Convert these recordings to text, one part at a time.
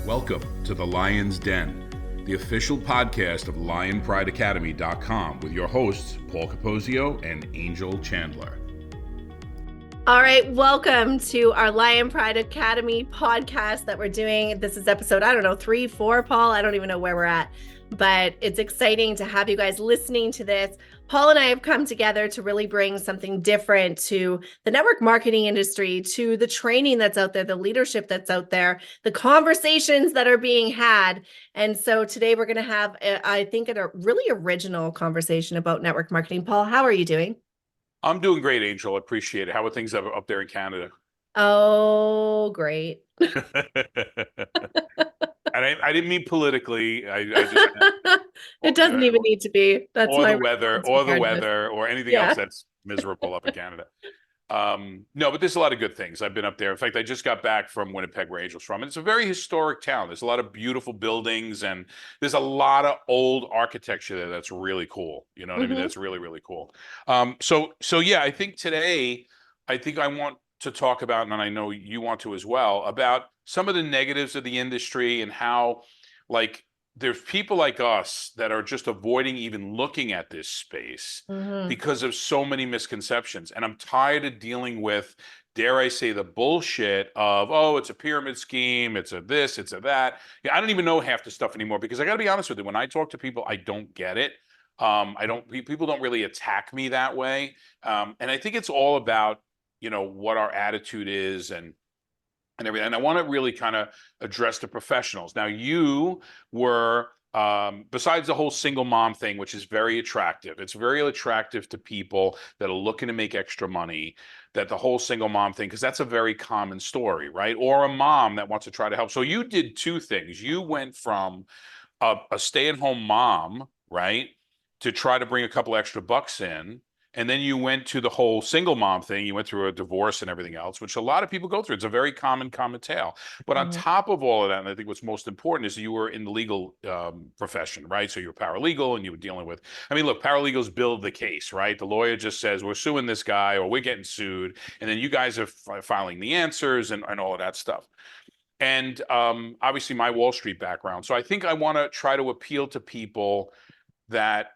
Welcome to the Lion's Den, the official podcast of LionPrideAcademy.com with your hosts, Paul Capozio and Angel Chandler. All right, welcome to our Lion Pride Academy podcast that we're doing. This is episode, 3, 4, Paul. I don't even know where we're at, but it's exciting to have you guys listening to this. Paul and I have come together to really bring something different to the network marketing industry, to the training that's out there, the leadership that's out there, the conversations that are being had. And so today we're going to have, I think, a really original conversation about network marketing. Paul, how are you doing? I'm doing great, Angel. I appreciate it. How are things up there in Canada? Oh, great. And I didn't mean politically. I just It doesn't even need to be. That's or my the weather, or anything else that's miserable up in Canada. No, but there's a lot of good things. I've been up there. In fact, I just got back from Winnipeg, where Angel's from, and it's a very historic town. There's a lot of beautiful buildings, and there's a lot of old architecture there that's really cool. You know what I mean? That's really, really cool. So yeah, I think today, I want to talk about, and I know you want to as well, about some of the negatives of the industry and how, like, there's people like us that are just avoiding even looking at this space because of so many misconceptions. And I'm tired of dealing with, dare I say, the bullshit of, oh, it's a pyramid scheme, it's a this, it's a that. Yeah, I don't even know half the stuff anymore, because I got to be honest with you, when I talk to people, I don't get it. People don't really attack me that way. And I think it's all about, what our attitude is and everything. And I want to really kind of address the professionals. Now, you were, besides the whole single mom thing, which is very attractive, it's very attractive to people that are looking to make extra money, that the whole single mom thing, because that's a very common story, right? Or a mom that wants to try to help. So you did two things. You went from a stay-at-home mom, right, to try to bring a couple extra bucks in. And then you went to the whole single mom thing. You went through a divorce and everything else, which a lot of people go through. It's a very common tale. But on top of all of that, and I think what's most important, is you were in the legal profession, right? So you're paralegal, and you were dealing with, look, paralegals build the case, right? The lawyer just says, we're suing this guy, or we're getting sued. And then you guys are filing the answers and all of that stuff. And obviously my Wall Street background. So I think I want to try to appeal to people that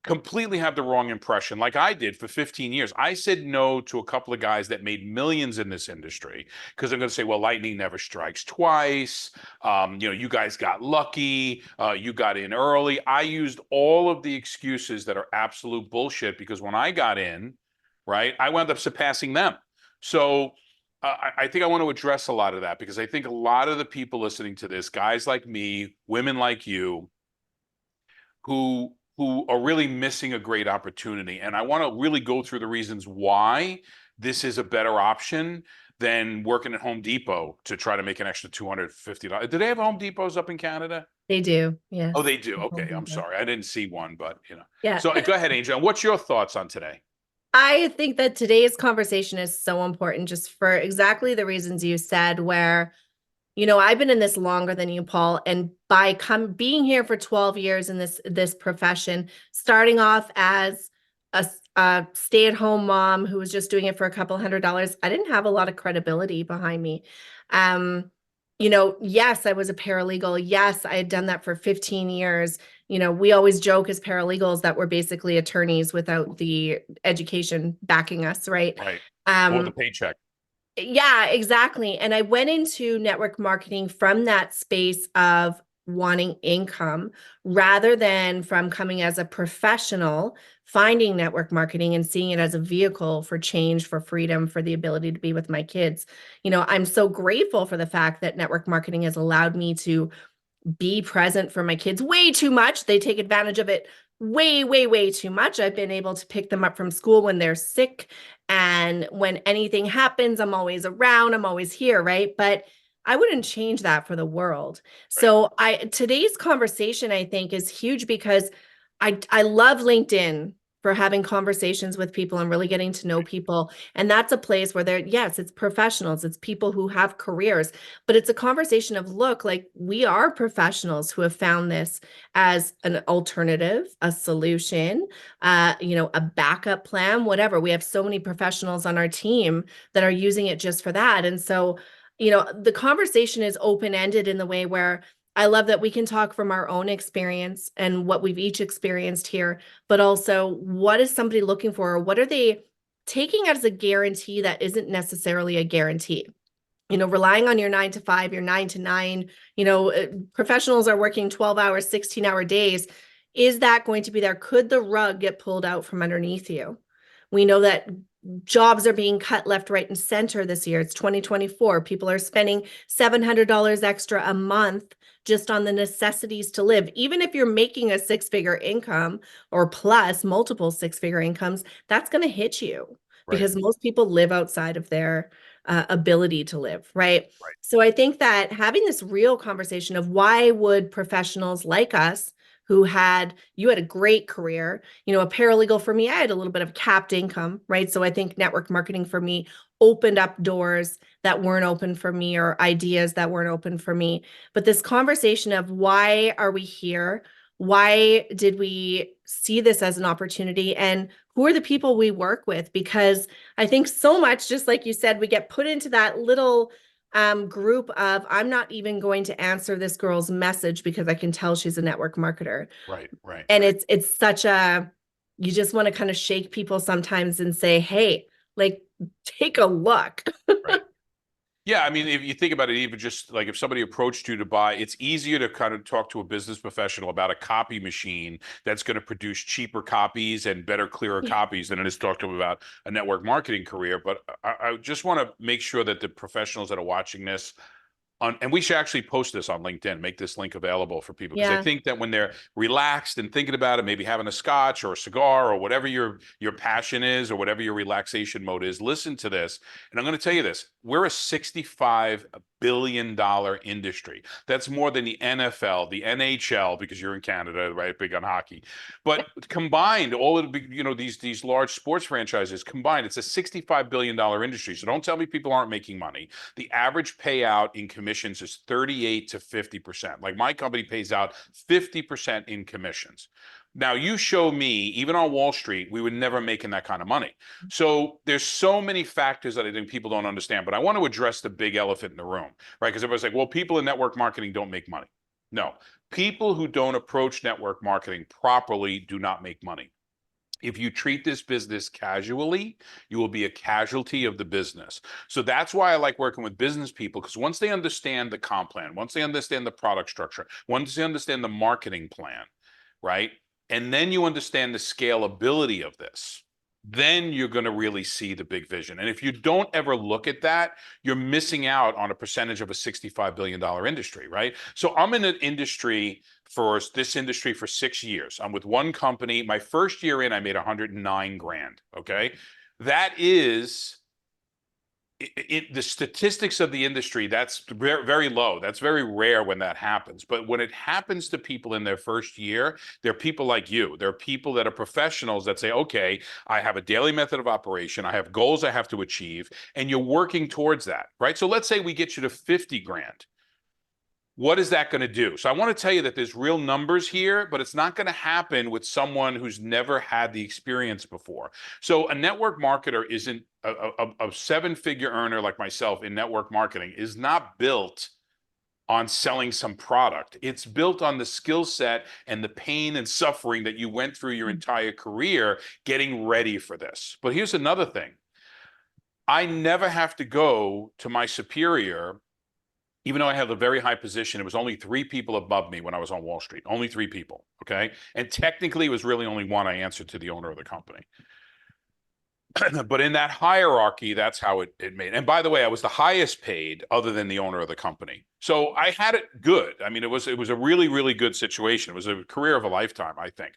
completely have the wrong impression, like I did for 15 years. I said no to a couple of guys that made millions in this industry, because I'm going to say, well, lightning never strikes twice. You guys got lucky. You got in early. I used all of the excuses that are absolute bullshit, because when I got in, right, I wound up surpassing them. So I think I want to address a lot of that, because I think a lot of the people listening to this, guys like me, women like you, who are really missing a great opportunity. And I want to really go through the reasons why this is a better option than working at Home Depot to try to make an extra $250. Do they have Home Depots up in Canada? They do, yes. Oh, they do. Okay, I'm sorry. I didn't see one, but, Yeah. So go ahead, Angel. What's your thoughts on today? I think that today's conversation is so important, just for exactly the reasons you said, where I've been in this longer than you, Paul, and by being here for 12 years in this profession, starting off as a stay-at-home mom who was just doing it for a couple $100, I didn't have a lot of credibility behind me. Yes, I was a paralegal. Yes, I had done that for 15 years. We always joke as paralegals that we're basically attorneys without the education backing us, right? Right. Or the paycheck. Yeah, exactly. And I went into network marketing from that space of wanting income, rather than from coming as a professional, finding network marketing and seeing it as a vehicle for change, for freedom, for the ability to be with my kids. I'm so grateful for the fact that network marketing has allowed me to be present for my kids way too much. They take advantage of it way, way, way too much. I've been able to pick them up from school when they're sick. And when anything happens, I'm always around, I'm always here, right? But I wouldn't change that for the world. So today's conversation, I think, is huge, because I love LinkedIn for having conversations with people and really getting to know people. And that's a place where yes, it's professionals, it's people who have careers, but it's a conversation of, look, like, we are professionals who have found this as an alternative, a solution, a backup plan, whatever. We have so many professionals on our team that are using it just for that. And so the conversation is open-ended in the way where I love that we can talk from our own experience and what we've each experienced here, but also what is somebody looking for? Or what are they taking as a guarantee that isn't necessarily a guarantee? Relying on your 9 to 5, your 9 to 9, professionals are working 12 hour, 16-hour days. Is that going to be there? Could the rug get pulled out from underneath you? We know that jobs are being cut left, right, and center this year. It's 2024. People are spending $700 extra a month just on the necessities to live. Even if you're making a six-figure income or plus multiple six-figure incomes, that's going to hit you Right. because most people live outside of their ability to live, right? Right. So I think that having this real conversation of why would professionals like us you had a great career, a paralegal for me, I had a little bit of capped income, right? So I think network marketing for me opened up doors that weren't open for me or ideas that weren't open for me. But this conversation of why are we here? Why did we see this as an opportunity? And who are the people we work with? Because I think so much, just like you said, we get put into that little group of, I'm not even going to answer this girl's message because I can tell she's a network marketer. Right. Right. And it's such you just want to kind of shake people sometimes and say, hey, like, take a look. Right. Yeah, I mean, if you think about it, even just like if somebody approached you to buy, it's easier to kind of talk to a business professional about a copy machine that's going to produce cheaper copies and better, clearer copies than it is to talk to them about a network marketing career. But I just want to make sure that the professionals that are watching this and we should actually post this on LinkedIn, make this link available for people because I Yeah. think that when they're relaxed and thinking about it, maybe having a scotch or a cigar or whatever your passion is or whatever your relaxation mode is, listen to this. And I'm going to tell you this: we're a $65 billion industry. That's more than the NFL, the NHL, because you're in Canada, right? Big on hockey. But combined, all of these large sports franchises combined, it's a $65 billion industry. So don't tell me people aren't making money. The average payout in commissions is 38 to 50%. Like my company pays out 50% in commissions. Now you show me, even on Wall Street, we would never making that kind of money. So there's so many factors that I think people don't understand, but I want to address the big elephant in the room, right? Because everybody's like, well, people in network marketing don't make money. No, people who don't approach network marketing properly do not make money. If you treat this business casually, you will be a casualty of the business. So that's why I like working with business people, because once they understand the comp plan, once they understand the product structure, once they understand the marketing plan, right? And then you understand the scalability of this, then you're going to really see the big vision. And if you don't ever look at that, you're missing out on a percentage of a $65 billion industry, right? So I'm in an industry for 6 years. I'm with one company. My first year in, I made 109 grand. Okay. That is the statistics of the industry. That's very, very low. That's very rare when that happens. But when it happens to people in their first year, they're people like you. They're people that are professionals that say, okay, I have a daily method of operation. I have goals I have to achieve. And you're working towards that, right? So let's say we get you to 50 grand. What is that going to do? So I want to tell you that there's real numbers here, but it's not going to happen with someone who's never had the experience before. So a network marketer isn't a seven-figure earner like myself in network marketing is not built on selling some product. It's built on the skill set and the pain and suffering that you went through your entire career getting ready for this. But here's another thing. I never have to go to my superior. Even though I had a very high position, it was only 3 people above me when I was on Wall Street. Only 3 people, okay? And technically, it was really only one. I answered to the owner of the company. But in that hierarchy, that's how it made. And by the way, I was the highest paid other than the owner of the company. So I had it good. I mean, it was a really, really good situation. It was a career of a lifetime, I think.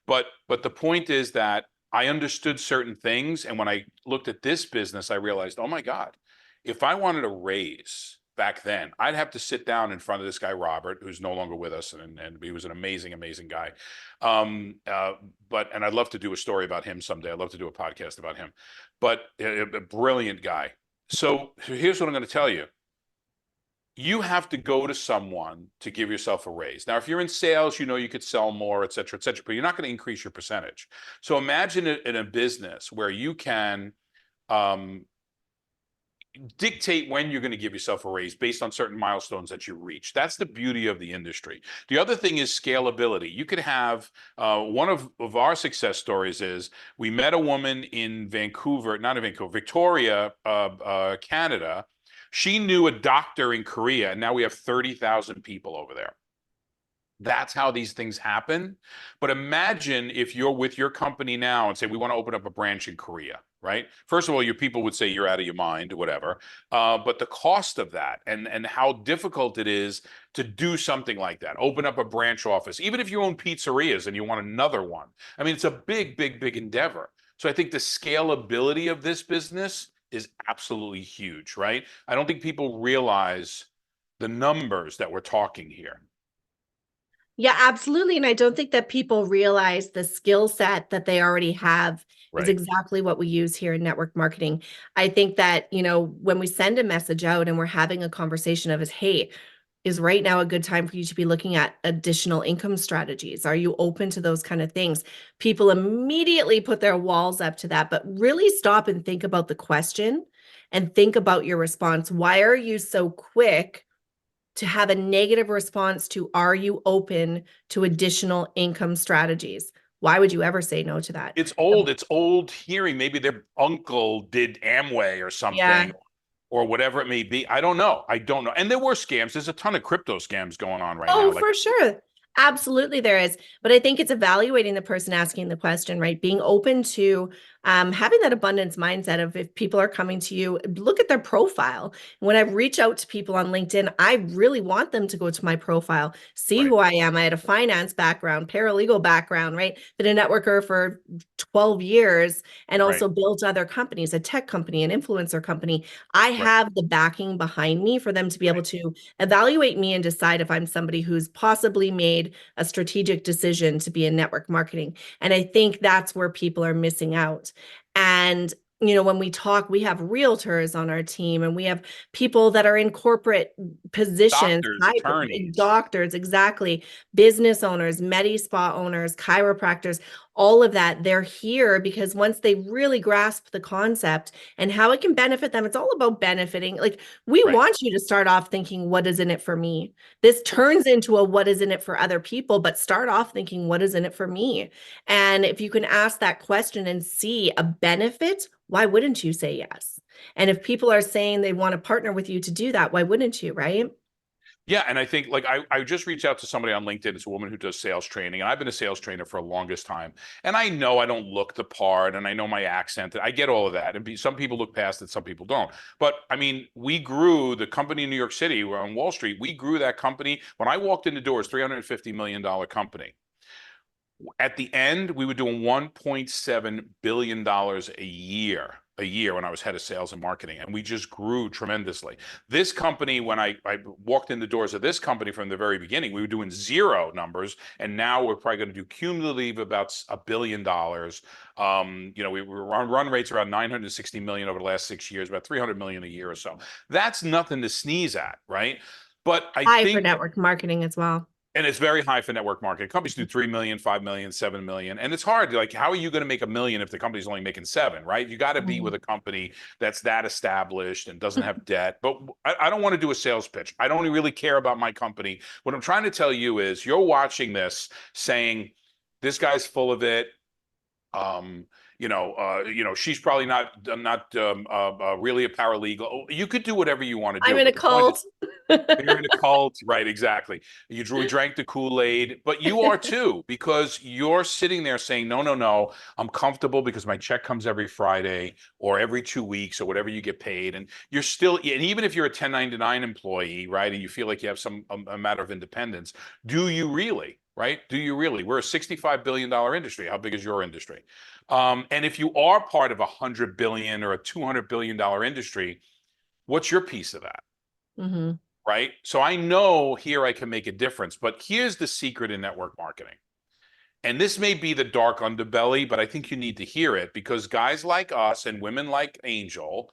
But the point is that I understood certain things. And when I looked at this business, I realized, oh my God, if I wanted a raise back then, I'd have to sit down in front of this guy, Robert, who's no longer with us. And he was an amazing, amazing guy. And I'd love to do a story about him someday. I'd love to do a podcast about him, but a brilliant guy. So here's what I'm going to tell you. You have to go to someone to give yourself a raise. Now, if you're in sales, you could sell more, et cetera, but you're not going to increase your percentage. So imagine it in a business where you can, dictate when you're going to give yourself a raise based on certain milestones that you reach. That's the beauty of the industry. The other thing is scalability. You could have one of our success stories is we met a woman in Vancouver, not in Vancouver, Victoria, Canada. She knew a doctor in Korea, and now we have 30,000 people over there. That's how these things happen. But imagine if you're with your company now and say, we want to open up a branch in Korea, right? First of all, your people would say you're out of your mind, whatever. But the cost of that and how difficult it is to do something like that, open up a branch office, even if you own pizzerias and you want another one. I mean, it's a big, big, big endeavor. So I think the scalability of this business is absolutely huge, right? I don't think people realize the numbers that we're talking here. Yeah, absolutely. And I don't think that people realize the skill set that they already have is Right. exactly what we use here in network marketing. I think that, when we send a message out and we're having a conversation of is, hey, is right now a good time for you to be looking at additional income strategies? Are you open to those kind of things? People immediately put their walls up to that, but really stop and think about the question and think about your response. Why are you so quick to have a negative response to, are you open to additional income strategies? Why would you ever say no to that? It's old hearing. Maybe their uncle did Amway or something, Yeah. or whatever it may be. I don't know. I don't know. And there were scams. There's a ton of crypto scams going on right now. Oh, Like, for sure. Absolutely, there is. But I think it's evaluating the person asking the question, right? Being open to having that abundance mindset of, if people are coming to you, look at their profile. When I reach out to people on LinkedIn, I really want them to go to my profile, see right, who I am. I had a finance background, paralegal background, right? Been a networker for 12 years and right, also built other companies, a tech company, an influencer company. I right, have the backing behind me for them to be able right. to evaluate me and decide if I'm somebody who's possibly made a strategic decision to be in network marketing. And I think that's where people are missing out. And when we talk, we have realtors on our team and we have people that are in corporate positions, Doctors, attorneys. doctors, exactly, business owners, medi spa owners, chiropractors, all of that. They're here because once they really grasp the concept and how it can benefit them, it's all about benefiting. Like, we Right. want you to start off thinking, what is in it for me? This turns into a what is in it for other people, but start off thinking, what is in it for me? And if you can ask that question and see a benefit, why wouldn't you say yes? And if people are saying they want to partner with you to do that, why wouldn't you, right? Yeah, and I think like I just reached out to somebody on LinkedIn. It's a woman who does sales training, and I've been a sales trainer for the longest time. And I know I don't look the part, and I know my accent. I get all of that. And some people look past it, some people don't. But I mean, we grew the company in New York City on Wall Street. We grew that company. When I walked in the doors, $350 million company. At the end, we were doing $1.7 billion a year when I was head of sales and marketing, and we just grew tremendously. This company, when I walked in the doors of this company from the very beginning, we were doing zero numbers, and now we're probably going to do cumulative about $1 billion. We were on run rates around 960 million over the last 6 years, about 300 million a year or so. That's nothing to sneeze at, right? But I High for think, network marketing as well. and it's very high for network marketing. Companies do 3 million, 5 million, 7 million. And it's hard. Like, how are you going to make 1 million if the company's only making 7, right? You got to be with a company that's that established and doesn't have debt. But I don't want to do a sales pitch. I don't really care about my company. What I'm trying to tell you is you're watching this saying, this guy's full of it. She's probably not really a paralegal. You could do whatever you want to I'm do. in a But the point is, cult. you're in a cult, right? Exactly. We drank the Kool-Aid, but you are too, because you're sitting there saying, no, no, no, I'm comfortable because my check comes every Friday or every 2 weeks or whatever you get paid. And you're still, and even if you're a 1099 employee, right, and you feel like you have a matter of independence, do you really? Right? Do you really? We're a $65 billion industry. How big is your industry? And if you are part of $100 billion or a $200 billion industry, what's your piece of that? Mm-hmm. Right? So I know here I can make a difference, but here's the secret in network marketing. And this may be the dark underbelly, but I think you need to hear it because guys like us and women like Angel,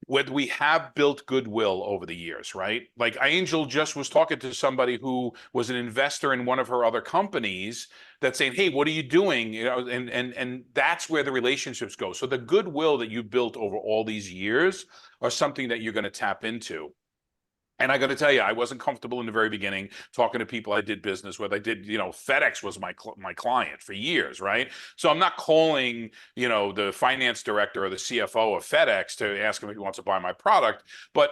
whether we have built goodwill over the years, right? Like Angel just was talking to somebody who was an investor in one of her other companies that's saying, "Hey, what are you doing?" And that's where the relationships go. So the goodwill that you built over all these years are something that you're going to tap into. And I got to tell you, I wasn't comfortable in the very beginning talking to people I did business with. I did, FedEx was my client for years, right? So I'm not calling, the finance director or the CFO of FedEx to ask him if he wants to buy my product, but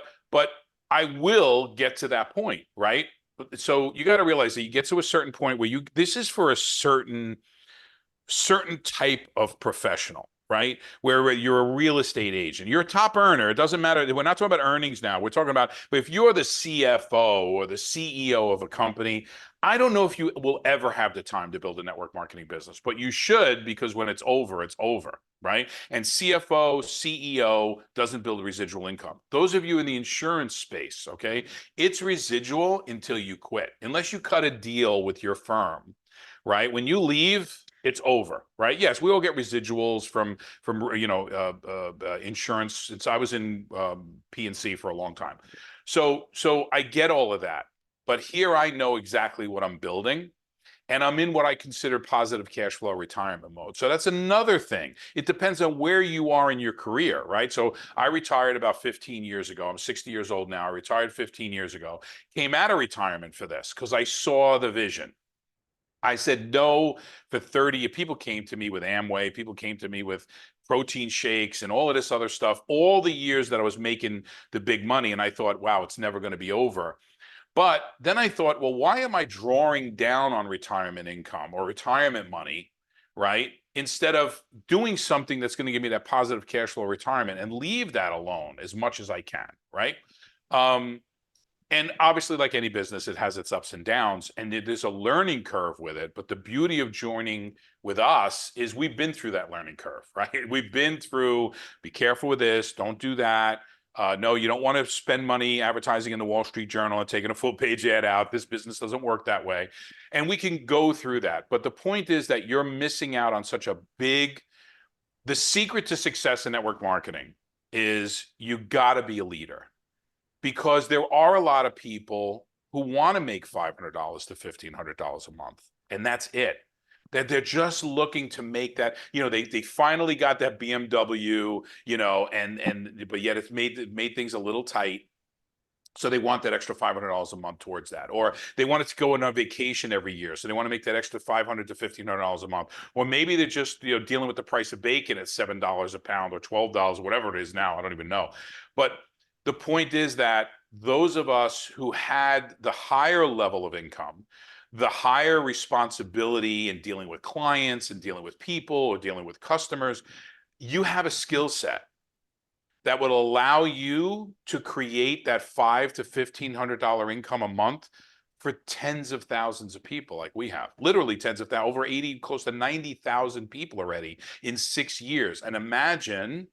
I will get to that point, right? So you got to realize that you get to a certain point where this is for a certain type of professional, right? Where you're a real estate agent, you're a top earner. It doesn't matter. We're not talking about earnings now. We're talking about, but if you're the CFO or the CEO of a company, I don't know if you will ever have the time to build a network marketing business, but you should, because when it's over, right? And CFO, CEO doesn't build residual income. Those of you in the insurance space, okay, it's residual until you quit, unless you cut a deal with your firm, right? When you leave, it's over, right? Yes, we all get residuals from insurance. I was in P&C for a long time, so I get all of that. But here I know exactly what I'm building, and I'm in what I consider positive cash flow retirement mode. So that's another thing. It depends on where you are in your career, right? So I retired about 15 years ago. I'm 60 years old now. I retired 15 years ago. Came out of retirement for this because I saw the vision. I said no for 30. People came to me with Amway. People came to me with protein shakes and all of this other stuff, all the years that I was making the big money. And I thought, wow, it's never going to be over. But then I thought, well, why am I drawing down on retirement income or retirement money, right? Instead of doing something that's going to give me that positive cash flow retirement and leave that alone as much as I can, right? And obviously, like any business, it has its ups and downs, and there's a learning curve with it. But the beauty of joining with us is we've been through that learning curve, right? We've been through, be careful with this, don't do that. No, you don't want to spend money advertising in the Wall Street Journal and taking a full page ad out. This business doesn't work that way. And we can go through that. But the point is that you're missing out on the secret to success in network marketing is you got to be a leader. Because there are a lot of people who want to make $500 to $1,500 a month, and that's it. That they're just looking to make that, they finally got that BMW, but yet it's made things a little tight. So they want that extra $500 a month towards that, or they want it to go on a vacation every year, so they want to make that extra $500 to $1,500 a month, or maybe they're just dealing with the price of bacon at $7 a pound or $12, whatever it is now. I don't even know, but the point is that those of us who had the higher level of income, the higher responsibility in dealing with clients and dealing with people or dealing with customers, you have a skill set that will allow you to create that $500 to $1,500 income a month for tens of thousands of people like we have. Literally tens of thousands, over 80, close to 90,000 people already in 6 years. And imagine,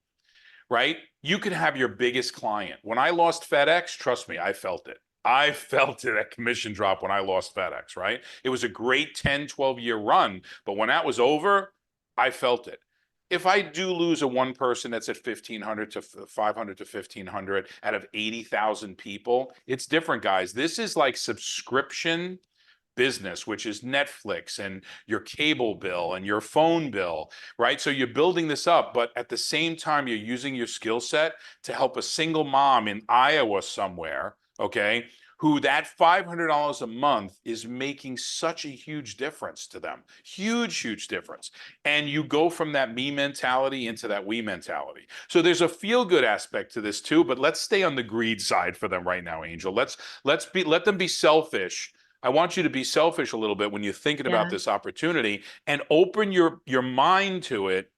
right? You can have your biggest client. When I lost FedEx, trust me, I felt it. I felt it, that commission drop when I lost FedEx, right? It was a great 10, 12-year run, but when that was over, I felt it. If I do lose one person that's at 1,500 to 500 to 1,500 out of 80,000 people, it's different, guys. This is like subscription business, which is Netflix and your cable bill and your phone bill, right? So you're building this up, but at the same time, you're using your skill set to help a single mom in Iowa somewhere, okay, who that $500 a month is making such a huge difference to them. Huge, huge difference. And you go from that me mentality into that we mentality. So there's a feel-good aspect to this too, but let's stay on the greed side for them right now, Angel. Let them be selfish. I want you to be selfish a little bit when you're thinking about this opportunity and open your mind to it.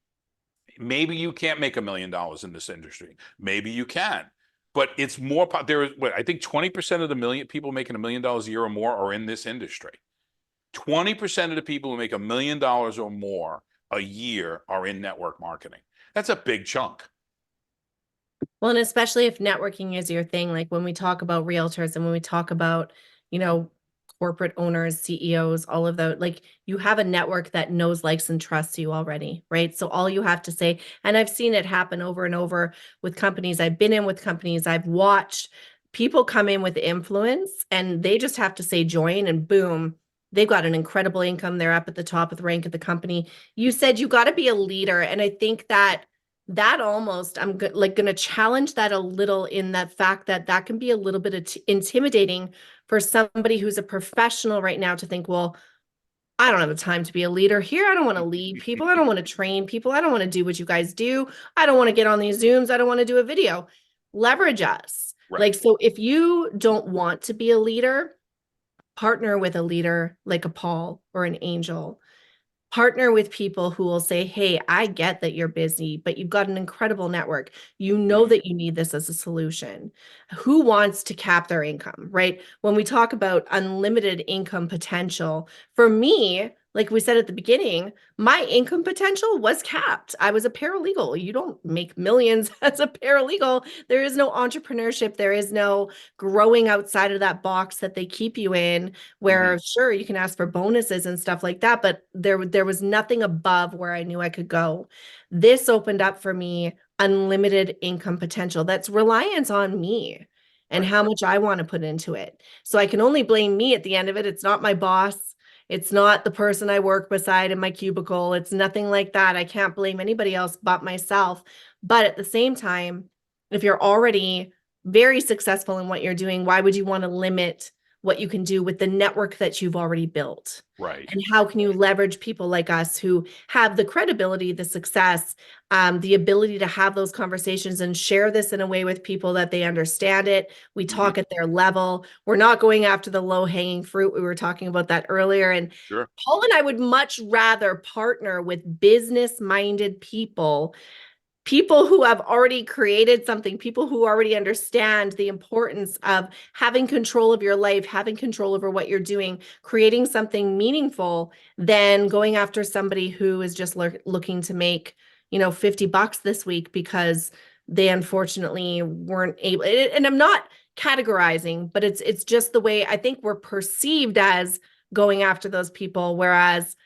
Maybe you can't make $1 million in this industry. Maybe you can, but it's more. I think 20% of the people making $1 million a year or more are in this industry. 20% of the people who make $1 million or more a year are in network marketing. That's a big chunk. Well, and especially if networking is your thing, like when we talk about realtors and when we talk about, corporate owners, CEOs, all of those, like you have a network that knows, likes, and trusts you already, right? So all you have to say, and I've seen it happen over and over with companies. I've been in with companies. I've watched people come in with influence and they just have to say join and boom, they've got an incredible income. They're up at the top of the rank of the company. You said you got to be a leader. And I think that that almost, like going to challenge that a little in that fact that that can be a little bit intimidating for somebody who's a professional right now to think, well, I don't have the time to be a leader here. I don't want to lead people. I don't want to train people. I don't want to do what you guys do. I don't want to get on these Zooms. I don't want to do a video. Leverage us. Right. Like, so if you don't want to be a leader, partner with a leader like a Paul or an Angel. Partner with people who will say, hey, I get that you're busy, but you've got an incredible network. You know that you need this as a solution. Who wants to cap their income, right? When we talk about unlimited income potential, for me, like we said at the beginning, my income potential was capped. I was a paralegal. You don't make millions as a paralegal. There is no entrepreneurship. There is no growing outside of that box that they keep you in, where sure, you can ask for bonuses and stuff like that, but there was nothing above where I knew I could go. This opened up for me unlimited income potential that's reliance on me and Right. how much I want to put into it. So I can only blame me at the end of it. It's not my boss. It's not the person I work beside in my cubicle. It's nothing like that. I can't blame anybody else but myself. But at the same time, if you're already very successful in what you're doing, why would you want to limit what you can do with the network that you've already built? Right. And how can you leverage people like us who have the credibility, the success, the ability to have those conversations and share this in a way with people that they understand it. We talk at their level. We're not going after the low-hanging fruit. We were talking about that earlier. And Sure. Paul and I would much rather partner with business-minded people who have already created something, people who already understand the importance of having control of your life, having control over what you're doing, creating something meaningful, than going after somebody who is just looking to make, $50 this week because they unfortunately weren't able. And I'm not categorizing, but it's just the way I think we're perceived as going after those people, whereas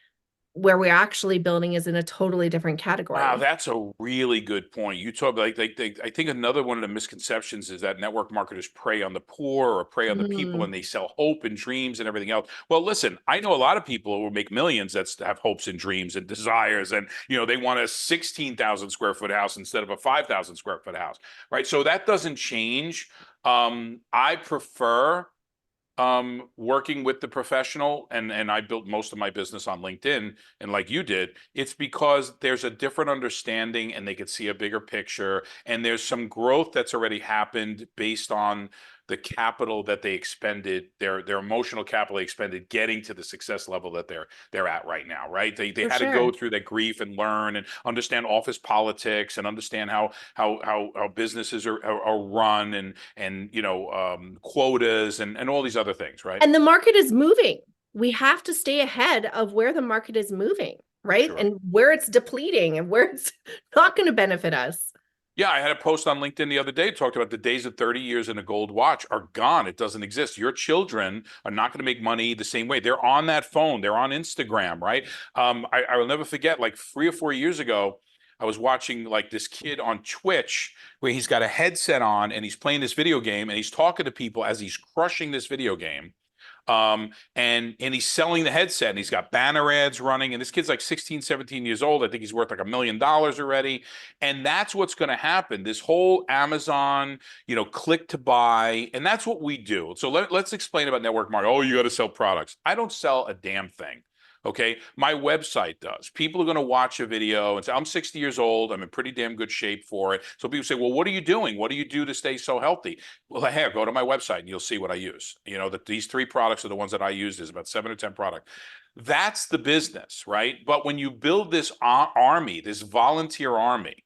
where we're actually building is in a totally different category. Wow, that's a really good point. You talk like I think another one of the misconceptions is that network marketers prey on the poor or prey on the people, Mm. and they sell hope and dreams and everything else. Well, listen, I know a lot of people who make millions that have hopes and dreams and desires, and they want a 16,000 square foot house instead of a 5,000 square foot house, right? So that doesn't change. I prefer working with the professional, and I built most of my business on LinkedIn, and like you did, it's because there's a different understanding and they could see a bigger picture, and there's some growth that's already happened based on the capital that they expended, their emotional capital they expended getting to the success level that they're at right now, right? They For had to go sure. through that grief and learn and understand office politics and understand how businesses are run, and quotas and all these other things, right? And the market is moving. We have to stay ahead of where the market is moving, right? Sure. And where it's depleting and where it's not going to benefit us. Yeah, I had a post on LinkedIn the other day talked about the days of 30 years in a gold watch are gone. It doesn't exist. Your children are not going to make money the same way. They're on that phone. They're on Instagram, right? I will never forget, like 3 or 4 years ago, I was watching like this kid on Twitch where he's got a headset on and he's playing this video game and he's talking to people as he's crushing this video game. And he's selling the headset and he's got banner ads running, and this kid's like 16, 17 years old. I think he's worth like $1 million already. And that's what's going to happen. This whole Amazon, click to buy, and that's what we do. So let's explain about network marketing. Oh, you got to sell products. I don't sell a damn thing. Okay. My website does. People are going to watch a video and say, I'm 60 years old. I'm in pretty damn good shape for it. So people say, well, what are you doing? What do you do to stay so healthy? Well, hey, go to my website and you'll see what I use. That these 3 products are the ones that I use. There's about 7 or 10 products. That's the business, right? But when you build this army, this volunteer army,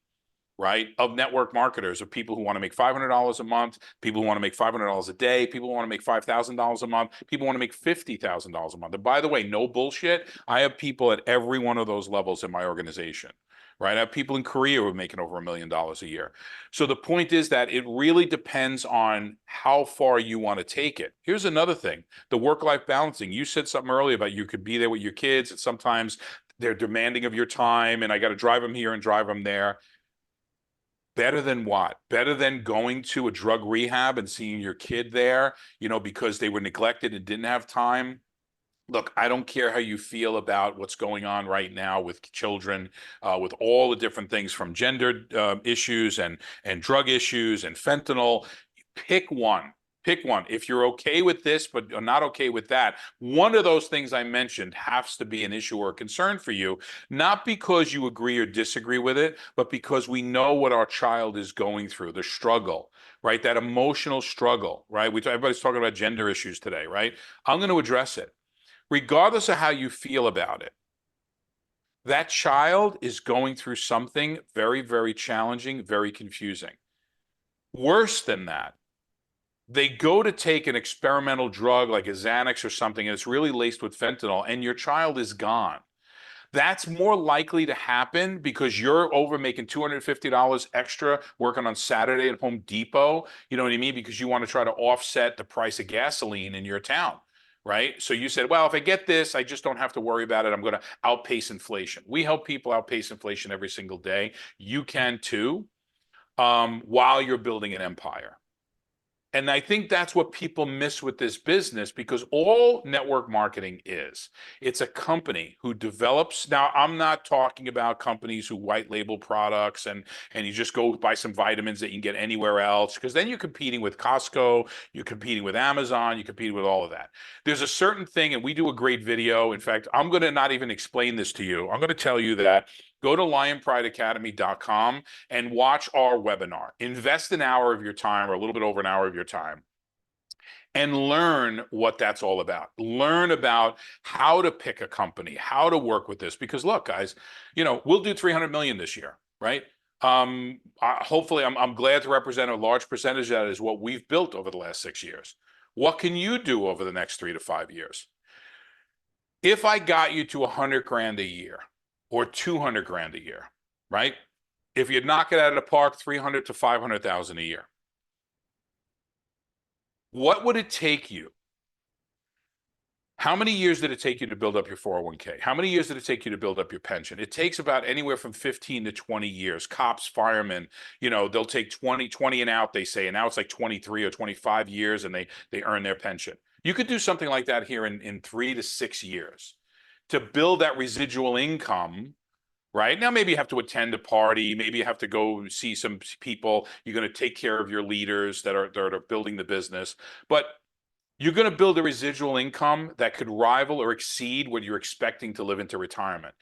right, of network marketers, of people who want to make $500 a month, people who want to make $500 a day, people who want to make $5,000 a month, people who want to make $50,000 a month. And by the way, no bullshit, I have people at every one of those levels in my organization. Right. I have people in Korea who are making over $1 million a year. So the point is that it really depends on how far you want to take it. Here's another thing, the work-life balancing. You said something earlier about you could be there with your kids, and sometimes they're demanding of your time, and I got to drive them here and drive them there. Better than what? Better than going to a drug rehab and seeing your kid there, because they were neglected and didn't have time? look, I don't care how you feel about what's going on right now with children, with all the different things from gender issues and drug issues and fentanyl. Pick one. Pick one. If you're okay with this, but are not okay with that, one of those things I mentioned has to be an issue or a concern for you, not because you agree or disagree with it, but because we know what our child is going through, the struggle, right? That emotional struggle, right? Everybody's talking about gender issues today, right? I'm going to address it regardless of how you feel about it. That child is going through something very, very challenging, very confusing. Worse than that, they go to take an experimental drug like a Xanax or something, and it's really laced with fentanyl, and your child is gone. That's more likely to happen because you're over making $250 extra working on Saturday at Home Depot. You know what I mean? Because you want to try to offset the price of gasoline in your town, right? So you said, well, if I get this, I just don't have to worry about it. I'm going to outpace inflation. We help people outpace inflation every single day. You can too, while you're building an empire. And I think that's what people miss with this business because all network marketing is. It's a company who develops. Now, I'm not talking about companies who white label products and you just go buy some vitamins that you can get anywhere else because then you're competing with Costco, you're competing with Amazon, you're competing with all of that. There's a certain thing, and we do a great video. In fact, I'm going to not even explain this to you. I'm going to tell you that go to lionprideacademy.com and watch our webinar. Invest an hour of your time or a little bit over an hour of your time and learn what that's all about. Learn about how to pick a company, how to work with this. Because look, guys, we'll do 300 million this year, right? Hopefully, I'm glad to represent a large percentage of that is what we've built over the last 6 years. What can you do over the next 3 to 5 years? If I got you to 100 grand a year or 200 grand a year, right? If you knock it out of the park, 300 to 500,000 a year. What would it take you? How many years did it take you to build up your 401k? How many years did it take you to build up your pension? It takes about anywhere from 15 to 20 years. Cops, firemen, they'll take 20 and out, they say, and now it's like 23 or 25 years and they earn their pension. You could do something like that here in 3 to 6 years to build that residual income. Right now, maybe you have to attend a party. Maybe you have to go see some people. You're going to take care of your leaders that are building the business. But you're going to build a residual income that could rival or exceed what you're expecting to live into retirement.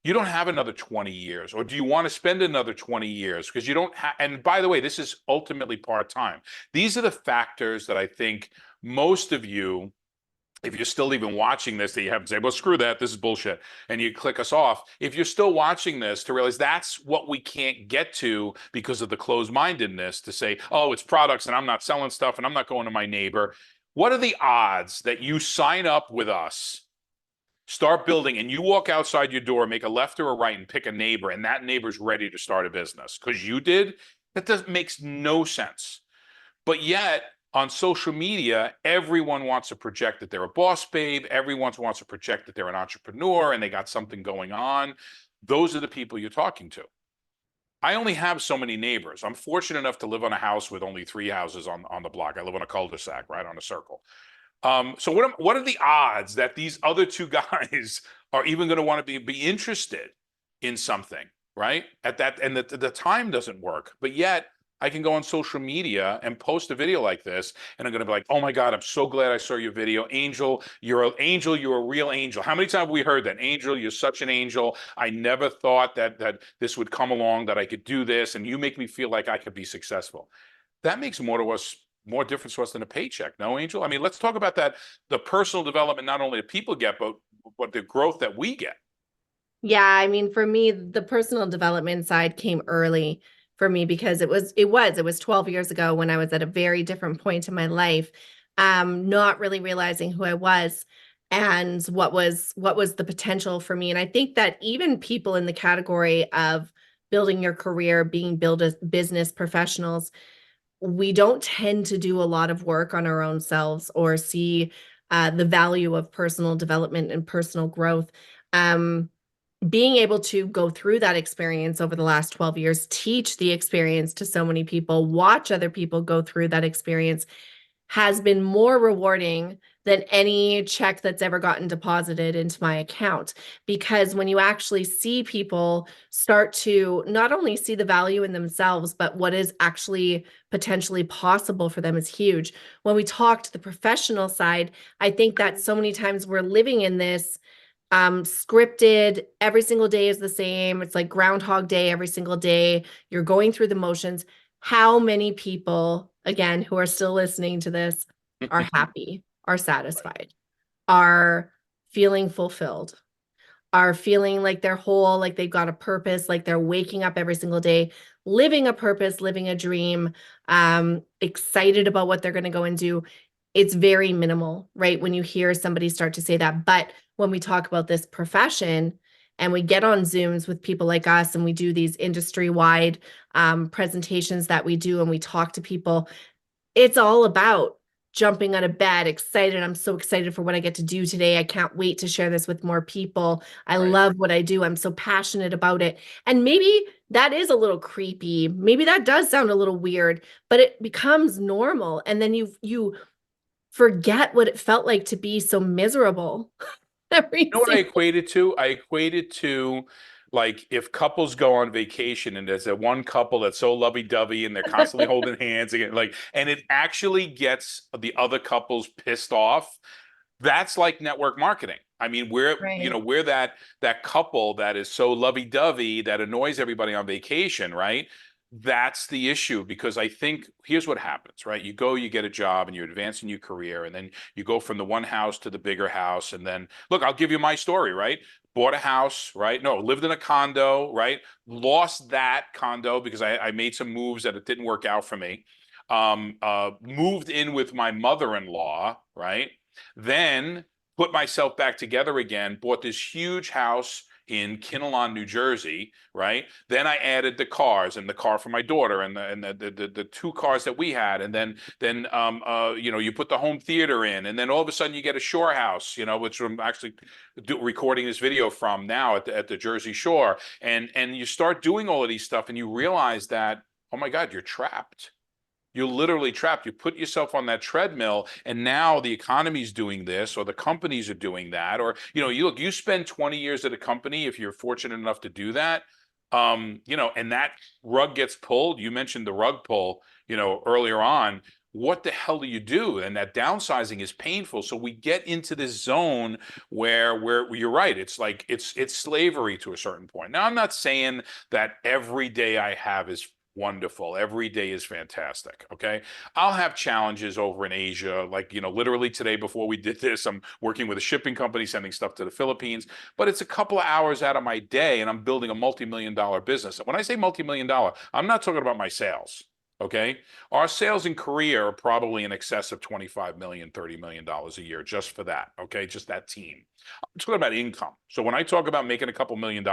You don't have another 20 years, or do you want to spend another 20 years? Because you don't have, and by the way, this is ultimately part-time. These are the factors that I think most of you, if you're still even watching this, that you have to say, well, screw that, this is bullshit, and you click us off. If you're still watching this, to realize that's what we can't get to because of the closed-mindedness to say, oh, it's products and I'm not selling stuff and I'm not going to my neighbor. What are the odds that you sign up with us, start building, and you walk outside your door, make a left or a right, and pick a neighbor, and that neighbor's ready to start a business because you did? That makes no sense. But yet, on social media, everyone wants to project that they're a boss babe. Everyone wants to project that they're an entrepreneur and they got something going on. Those are the people you're talking to. I only have so many neighbors. I'm fortunate enough to live on a house with only 3 houses on the block. I live on a cul-de-sac, right on a circle. So what are the odds that these other two guys are even going to want to be interested in something, right? At that, and the time doesn't work, but yet I can go on social media and post a video like this, and I'm going to be like, oh my God, I'm so glad I saw your video. Angel, you're an angel. You're a real angel. How many times have we heard that? Angel, you're such an angel. I never thought that this would come along, that I could do this, and you make me feel like I could be successful. That makes more difference to us than a paycheck. No, Angel? I mean, let's talk about that, the personal development, not only that people get, but the growth that we get. Yeah, I mean, for me, the personal development side came early for me because it was 12 years ago when I was at a very different point in my life, not really realizing who I was and what was the potential for me. And I think that even people in the category of building your career, being business professionals, we don't tend to do a lot of work on our own selves or see the value of personal development and personal growth. Um, Being able to go through that experience over the last 12 years, teach the experience to so many people, watch other people go through that experience has been more rewarding than any check that's ever gotten deposited into my account. Because when you actually see people start to not only see the value in themselves, but what is actually potentially possible for them is huge. When we talk to the professional side, I think that so many times we're living in this scripted, every single day is the same. It's like Groundhog Day every single day. You're going through the motions. How many people, again, who are still listening to this, are happy, are satisfied, are feeling fulfilled, are feeling like they're whole, like they've got a purpose, like they're waking up every single day, living a purpose, living a dream, excited about what they're going to go and do? It's very minimal, right? When you hear somebody start to say that. But when we talk about this profession and we get on Zooms with people like us and we do these industry-wide presentations that we do and we talk to people, it's all about jumping out of bed, excited. I'm so excited for what I get to do today. I can't wait to share this with more people. I love what I do. I'm so passionate about it. And maybe that is a little creepy. Maybe that does sound a little weird, but it becomes normal. And then you forget what it felt like to be so miserable every You know what I single. equated to? I equated to like if couples go on vacation and there's that one couple that's so lovey-dovey and they're constantly holding hands again, like, and it actually gets the other couples pissed off. That's like network marketing. I mean, Right. we're that couple that is so lovey-dovey that annoys everybody on vacation, right? That's the issue because I think here's what happens, right? You go, you get a job, and you advance in your career, and then you go from the one house to the bigger house, and then look, I'll give you my story, right? Bought a house, right? No, lived in a condo, right? Lost that condo because I made some moves that it didn't work out for me. Moved in with my mother-in-law, right? Then put myself back together again, bought this huge house in Kinnelon, New Jersey, right? Then I added the cars and the car for my daughter and the two cars that we had. And then you put the home theater in, and then all of a sudden you get a shore house, which I'm actually recording this video from now at the Jersey Shore. And you start doing all of these stuff and you realize that, oh my God, you're trapped. You're literally trapped. You put yourself on that treadmill, and now the economy's doing this, or the companies are doing that, or you spend 20 years at a company if you're fortunate enough to do that, and that rug gets pulled. You mentioned the rug pull, earlier on. What the hell do you do? And that downsizing is painful. So we get into this zone where you're right. It's like it's slavery to a certain point. Now, I'm not saying that every day I have is wonderful. Every day is fantastic. Okay. I'll have challenges over in Asia. Like, literally today before we did this, I'm working with a shipping company, sending stuff to the Philippines, but it's a couple of hours out of my day and I'm building a multi-million dollar business. When I say multi-million dollar, I'm not talking about my sales. Okay. Our sales in Korea are probably in excess of 25 million, $30 million a year just for that. Okay. Just that team. I'm talking about income. So when I talk about making a couple $1 million,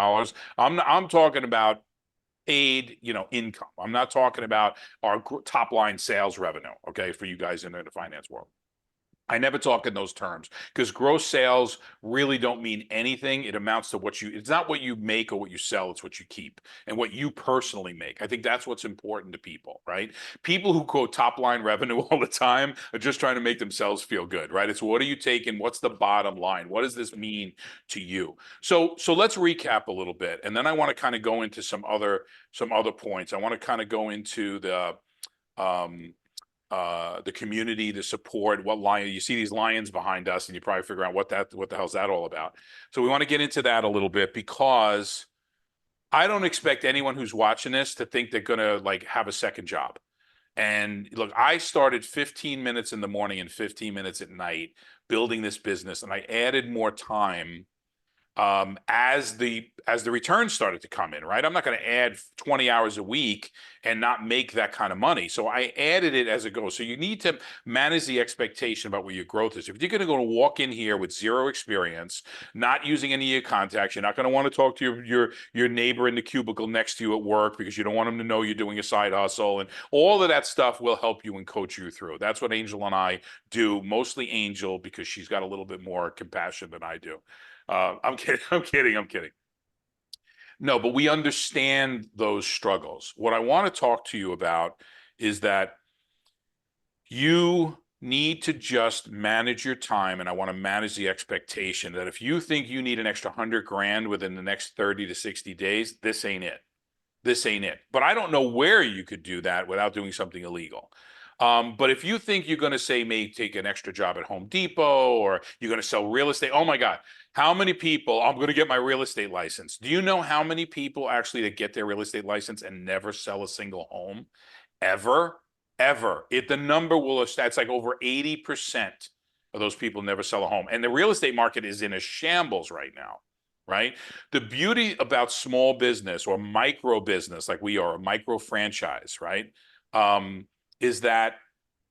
I'm talking about paid, income. I'm not talking about our top line sales revenue, okay, for you guys in the finance world. I never talk in those terms because gross sales really don't mean anything. It amounts to it's not what you make or what you sell, it's what you keep and what you personally make. I think that's what's important to people, right? People who quote top line revenue all the time are just trying to make themselves feel good, right? It's what are you taking? What's the bottom line? What does this mean to you? So let's recap a little bit. And then I want to kind of go into some other points. I want to kind of go into um, the community, the support, what lion you see these lions behind us, and you probably figure out what the hell's that all about. So we want to get into that a little bit because I don't expect anyone who's watching this to think they're gonna like have a second job. And look, I started 15 minutes in the morning and 15 minutes at night building this business, and I added more time as the returns started to come in, right? I'm not going to add 20 hours a week and not make that kind of money. So I added it as it goes. So you need to manage the expectation about where your growth is. If you're going to go to walk in here with zero experience, not using any of your contacts, you're not going to want to talk to your neighbor in the cubicle next to you at work because you don't want them to know you're doing a side hustle, and all of that stuff will help you and coach you through. That's what Angel and I do, mostly Angel because she's got a little bit more compassion than I do. I'm kidding. I'm kidding. I'm kidding. No, but we understand those struggles. What I want to talk to you about is that you need to just manage your time. And I want to manage the expectation that if you think you need an extra 100 grand within the next 30 to 60 days, this ain't it. This ain't it. But I don't know where you could do that without doing something illegal. But if you think you're going to say, may take an extra job at Home Depot, or you're going to sell real estate, oh my God, how many people, I'm going to get my real estate license. Do you know how many people actually that get their real estate license and never sell a single home? Ever? Ever. The number will, it's like over 80% of those people never sell a home. And the real estate market is in a shambles right now. Right? The beauty about small business or micro business, like we are, a micro franchise, right? Is that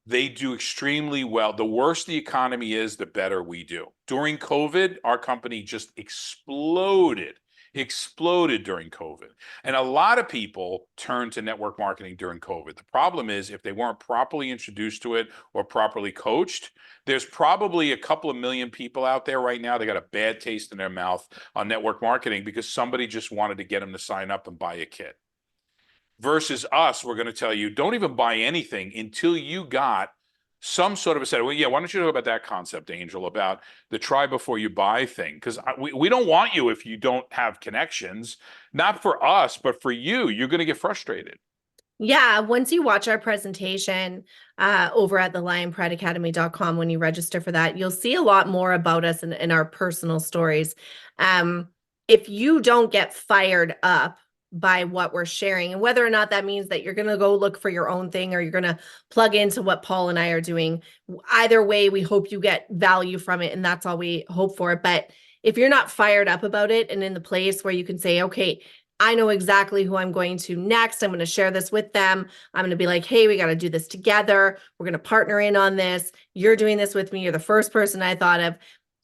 they do extremely well. The worse the economy is, the better we do. During COVID, our company just exploded during COVID. And a lot of people turned to network marketing during COVID. The problem is if they weren't properly introduced to it or properly coached, there's probably a couple of million people out there right now that got a bad taste in their mouth on network marketing because somebody just wanted to get them to sign up and buy a kit. Versus us, we're going to tell you, don't even buy anything until you got some sort of a set. Well, yeah, why don't you know about that concept, Angel, about the try before you buy thing? Because we don't want you if you don't have connections, not for us, but for you. You're going to get frustrated. Yeah, once you watch our presentation over at the lionprideacademy.com, when you register for that, you'll see a lot more about us and our personal stories. If you don't get fired up by what we're sharing, and whether or not that means that you're going to go look for your own thing or you're going to plug into what Paul and I are doing, either way, we hope you get value from it, and that's all we hope for. But if you're not fired up about it and in the place where you can say, okay, I know exactly who I'm going to next. I'm going to share this with them. I'm going to be like, hey, we got to do this together. We're going to partner in on this. You're doing this with me. You're the first person I thought of.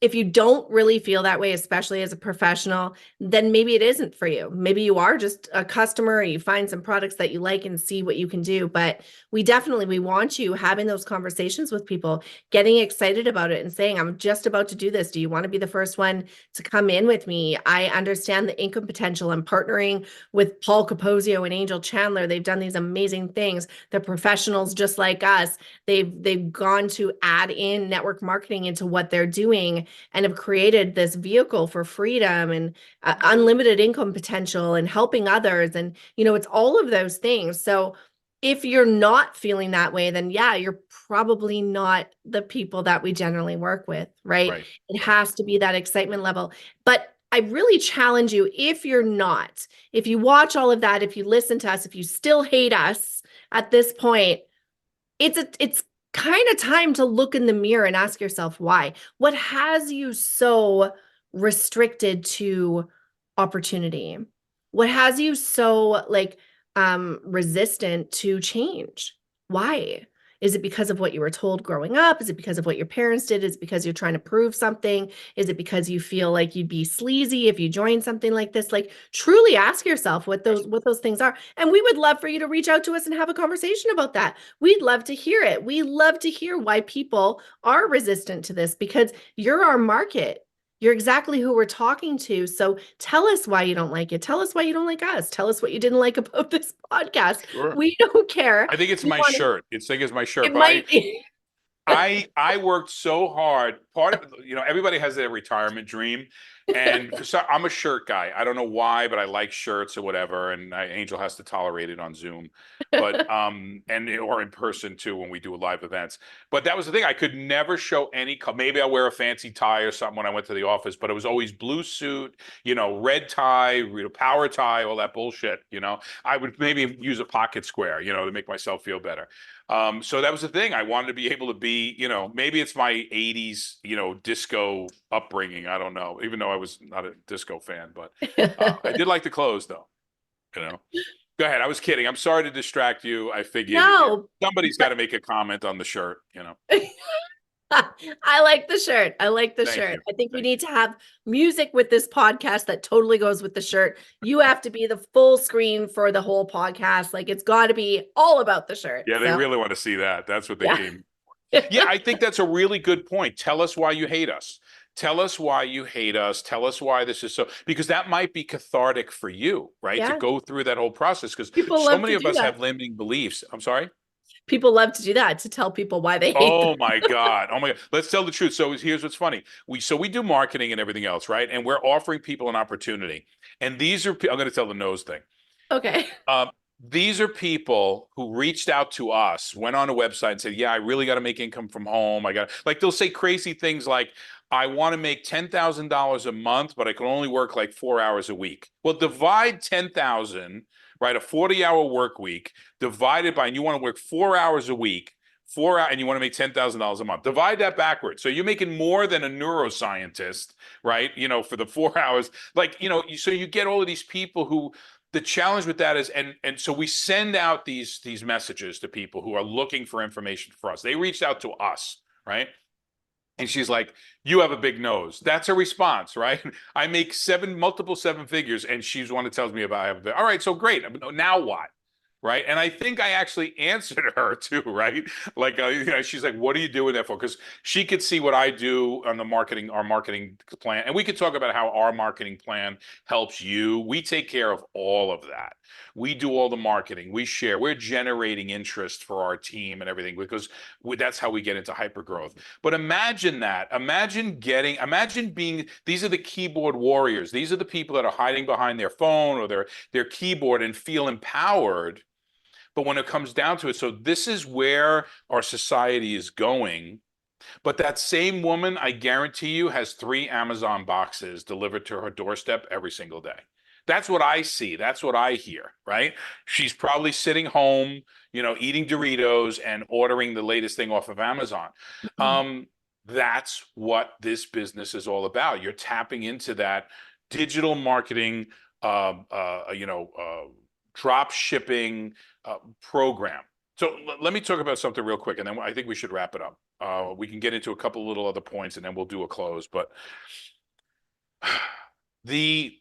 If you don't really feel that way, especially as a professional, then maybe it isn't for you. Maybe you are just a customer, or you find some products that you like and see what you can do. But we want you having those conversations with people, getting excited about it and saying, I'm just about to do this. Do you want to be the first one to come in with me? I understand the income potential. I'm partnering with Paul Capozio and Angel Chandler. They've done these amazing things. They're professionals just like us. They've gone to add in network marketing into what they're doing and have created this vehicle for freedom and unlimited income potential and helping others. And, it's all of those things. So if you're not feeling that way, then yeah, you're probably not the people that we generally work with, right? Right. It has to be that excitement level. But I really challenge you, if you're not, if you watch all of that, if you listen to us, if you still hate us at this point, it's kind of time to look in the mirror and ask yourself why. What has you so restricted to opportunity? What has you so resistant to change? Why? Is it because of what you were told growing up? Is it because of what your parents did? Is it because you're trying to prove something? Is it because you feel like you'd be sleazy if you joined something like this? Like, truly ask yourself what those things are. And we would love for you to reach out to us and have a conversation about that. We'd love to hear it. We love to hear why people are resistant to this, because you're our market. You're exactly who we're talking to. So tell us why you don't like it. Tell us why you don't like us. Tell us what you didn't like about this podcast. Sure. We don't care. I think it's my shirt. It's like it's my shirt. It But might be. I worked so hard. Part of, everybody has their retirement dream. And I'm a shirt guy. I don't know why, but I like shirts or whatever. And Angel has to tolerate it on Zoom, but or in person too when we do live events. But that was the thing. I could never show any. Maybe I wear a fancy tie or something when I went to the office, but it was always blue suit, red tie, power tie, all that bullshit. I would maybe use a pocket square, to make myself feel better. So that was the thing. I wanted to be able to be, maybe it's my 80s, disco upbringing. I don't know, even though I was not a disco fan, but I did like the clothes though, Go ahead. I was kidding. I'm sorry to distract you. I figured somebody's got to make a comment on the shirt, I like the shirt. I like the Thank shirt. you. I think we need to have music with this podcast that totally goes with the shirt. You have to be the full screen for the whole podcast. Like, it's got to be all about the shirt. Yeah, they really want to see that. That's what they came. Yeah, I think that's a really good point. Tell us why you hate us. Tell us why you hate us. Tell us why this is so, because that might be cathartic for you, right? Yeah. To go through that whole process, because People so love many to of do us that. have limiting beliefs. I'm sorry? People love to do that, to tell people why they hate them. Oh my God. Oh my God. Let's tell the truth. So here's what's funny. We do marketing and everything else, right? And we're offering people an opportunity. And these are, I'm going to tell the nose thing. Okay. Um, these are people who reached out to us, went on a website and said, yeah, I really got to make income from home. I got, like, they'll say crazy things like, I want to make $10,000 a month, but I can only work like 4 hours a week. Well, divide 10,000, right? A 40-hour work week divided by, and you want to work 4 hours a week, 4 hours, and you want to make $10,000 a month. Divide that backwards. So you're making more than a neuroscientist, right? For the 4 hours, like, so you get all of these people who, the challenge with that is, and so we send out these messages to people who are looking for information for us. They reached out to us, right? And she's like, you have a big nose. That's her response, right? I make multiple seven figures, and she's one that tells me about I have a big. All right, so great. Now what? Right. And I think I actually answered her too, right? Like, she's like, what are you doing that for? Because she could see what I do on our marketing plan. And we could talk about how our marketing plan helps you. We take care of all of that. We do all the marketing. We share. We're generating interest for our team and everything because that's how we get into hyper growth. But imagine that. Imagine being, these are the keyboard warriors. These are the people that are hiding behind their phone or their keyboard and feel empowered. But when it comes down to it, so this is where our society is going. But that same woman, I guarantee you, has 3 Amazon boxes delivered to her doorstep every single day. That's what I see. That's what I hear, right? She's probably sitting home, eating Doritos and ordering the latest thing off of Amazon. Um, that's what this business is all about. You're tapping into that digital marketing, drop shipping program. So let me talk about something real quick, and then I think we should wrap it up. We can get into a couple little other points, and then we'll do a close. But the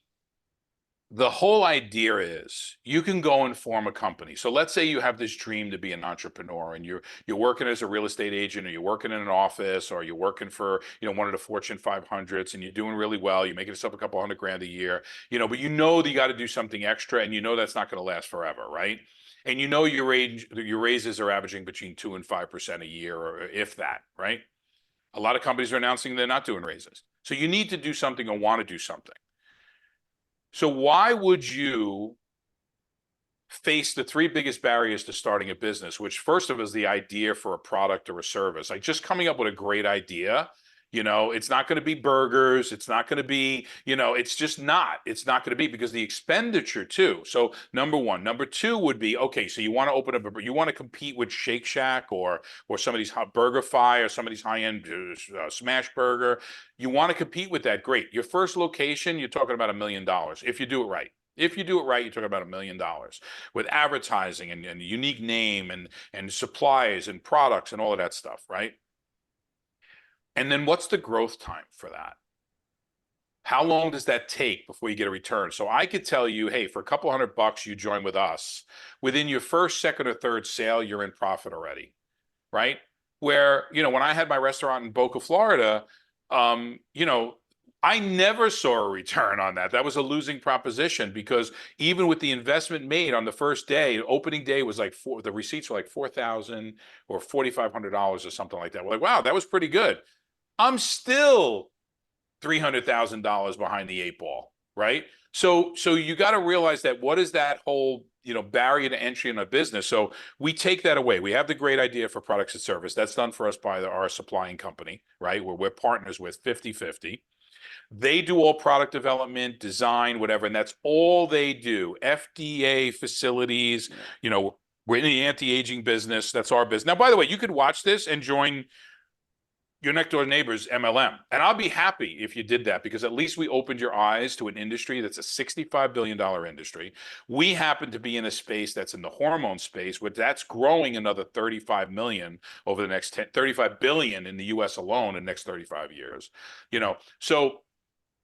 whole idea is you can go and form a company. So let's say you have this dream to be an entrepreneur, and you're working as a real estate agent, or you're working in an office, or you're working for one of the Fortune 500s, and you're doing really well. You're making yourself a couple $100,000 a year, but that you got to do something extra, and that's not going to last forever, right? And your raises are averaging between 2 and 5% a year, or if that, right? A lot of companies are announcing they're not doing raises. So you need to do something or want to do something. So why would you face the three biggest barriers to starting a business, which first of all is the idea for a product or a service? Like, just coming up with a great idea. It's not going to be burgers. It's not going to be, it's just not. It's not going to be, because the expenditure too. So number one. Number two would be, okay, so you want to open up, you want to compete with Shake Shack or somebody's hot BurgerFi or somebody's high-end smash burger. You want to compete with that. Great. Your first location, you're talking about $1 million if you do it right. If you do it right, you're talking about $1 million with advertising and a unique name and supplies and products and all of that stuff, right? And then what's the growth time for that? How long does that take before you get a return? So I could tell you, hey, for a couple $100, you join with us. Within your first, second, or third sale, you're in profit already, right? Where, when I had my restaurant in Boca, Florida, I never saw a return on that. That was a losing proposition, because even with the investment made on the first day, opening day was like the receipts were like $4,000 or $4,500 or something like that. We're like, wow, that was pretty good. I'm still $300,000 behind the eight ball, right? So you got to realize that what is that whole, barrier to entry in a business. So we take that away. We have the great idea for products and service. That's done for us by our supplying company, right? Where we're partners with 50-50. They do all product development, design, whatever, and that's all they do. FDA facilities, we're in the anti-aging business. That's our business. Now, by the way, you could watch this and join your next door neighbor's MLM. And I'll be happy if you did that, because at least we opened your eyes to an industry that's a $65 billion industry. We happen to be in a space that's in the hormone space, where that's growing another 35 million over the next 35 billion in the US alone in the next 35 years. So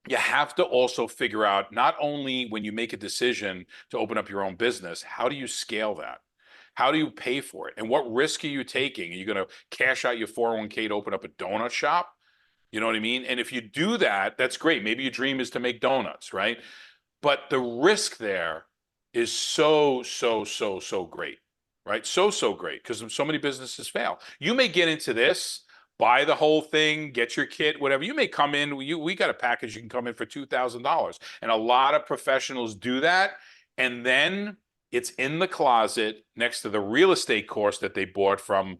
you have to also figure out, not only when you make a decision to open up your own business, how do you scale that? How do you pay for it? And what risk are you taking? Are you going to cash out your 401k to open up a donut shop? You know what I mean? And if you do that, that's great. Maybe your dream is to make donuts, right? But the risk there is so great, right? So great because so many businesses fail. You may get into this, buy the whole thing, get your kit, whatever. You may come in, we got a package you can come in for $2,000. And a lot of professionals do that. And then it's in the closet next to the real estate course that they bought from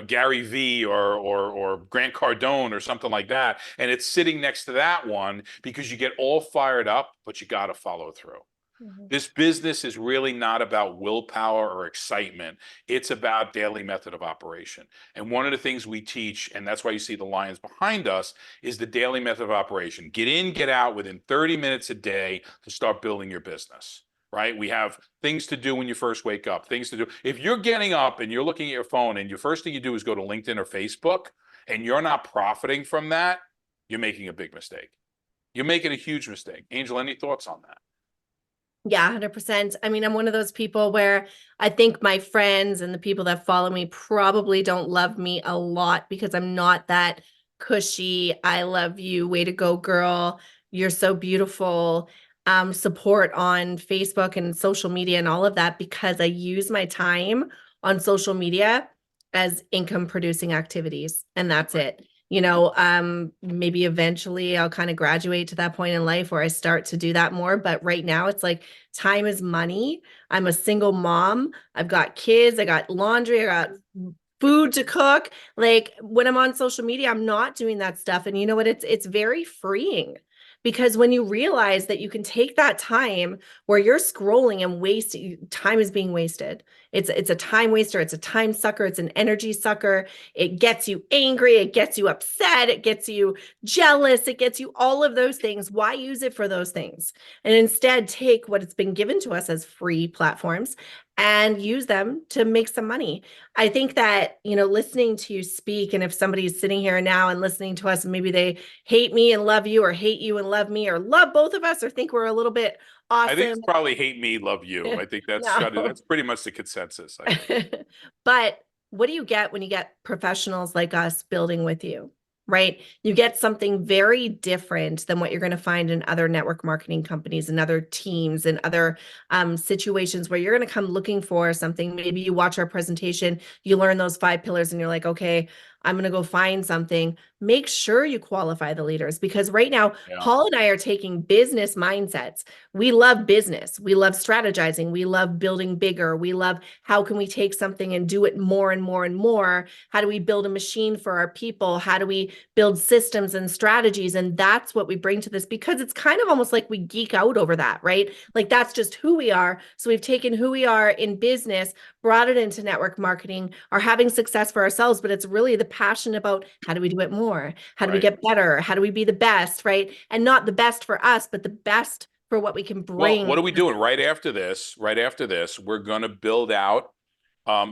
Gary V or Grant Cardone or something like that. And it's sitting next to that one because you get all fired up, but you got to follow through. Mhm. This business is really not about willpower or excitement. It's about daily method of operation. And one of the things we teach, and that's why you see the lions behind us, is the daily method of operation. Get in, get out within 30 minutes a day to start building your business, right? We have things to do when you first wake up, things to do. If you're getting up and you're looking at your phone and your first thing you do is go to LinkedIn or Facebook and you're not profiting from that, you're making a big mistake. You're making a huge mistake. Angel, any thoughts on that? Yeah, 100%. I mean, I'm one of those people where I think my friends and the people that follow me probably don't love me a lot because I'm not that cushy, I love you, way to go, girl, you're so beautiful, support on Facebook and social media and all of that because I use my time on social media as income producing activities, and that's Right. it. Maybe eventually I'll kind of graduate to that point in life where I start to do that more. But right now it's like time is money. I'm a single mom. I've got kids. I got laundry. I got food to cook. Like when I'm on social media, I'm not doing that stuff. And you know what? It's very freeing because when you realize that you can take that time where you're scrolling and time is being wasted. It's a time waster. It's a time sucker. It's an energy sucker. It gets you angry. It gets you upset. It gets you jealous. It gets you all of those things. Why use it for those things? And instead take what it's been given to us as free platforms and use them to make some money. I think that, listening to you speak, and if somebody's sitting here now and listening to us, and maybe they hate me and love you, or hate you and love me, or love both of us, or think we're a little bit I think it's awesome. probably hate me, love you. I think No. that's pretty much the consensus, I think. But what do you get when you get professionals like us building with you? Right? You get something very different than what you're going to find in other network marketing companies and other teams and other situations where you're going to come looking for something. Maybe you watch our presentation, you learn those 5 pillars, and you're like, okay, I'm going to go find something. Make sure you qualify the leaders because right now, Yeah. Paul and I are taking business mindsets. We love business. We love strategizing. We love building bigger. We love how can we take something and do it more and more and more? How do we build a machine for our people? How do we build systems and strategies? And that's what we bring to this because it's kind of almost like we geek out over that, right? Like that's just who we are. So we've taken who we are in business, brought it into network marketing, are having success for ourselves, but it's really the passion about how do we do it more? How do we Right. get better? How do we be the best, right? And not the best for us, but the best for what we can Well, bring. what are we doing right after this? Right after this, we're going to build out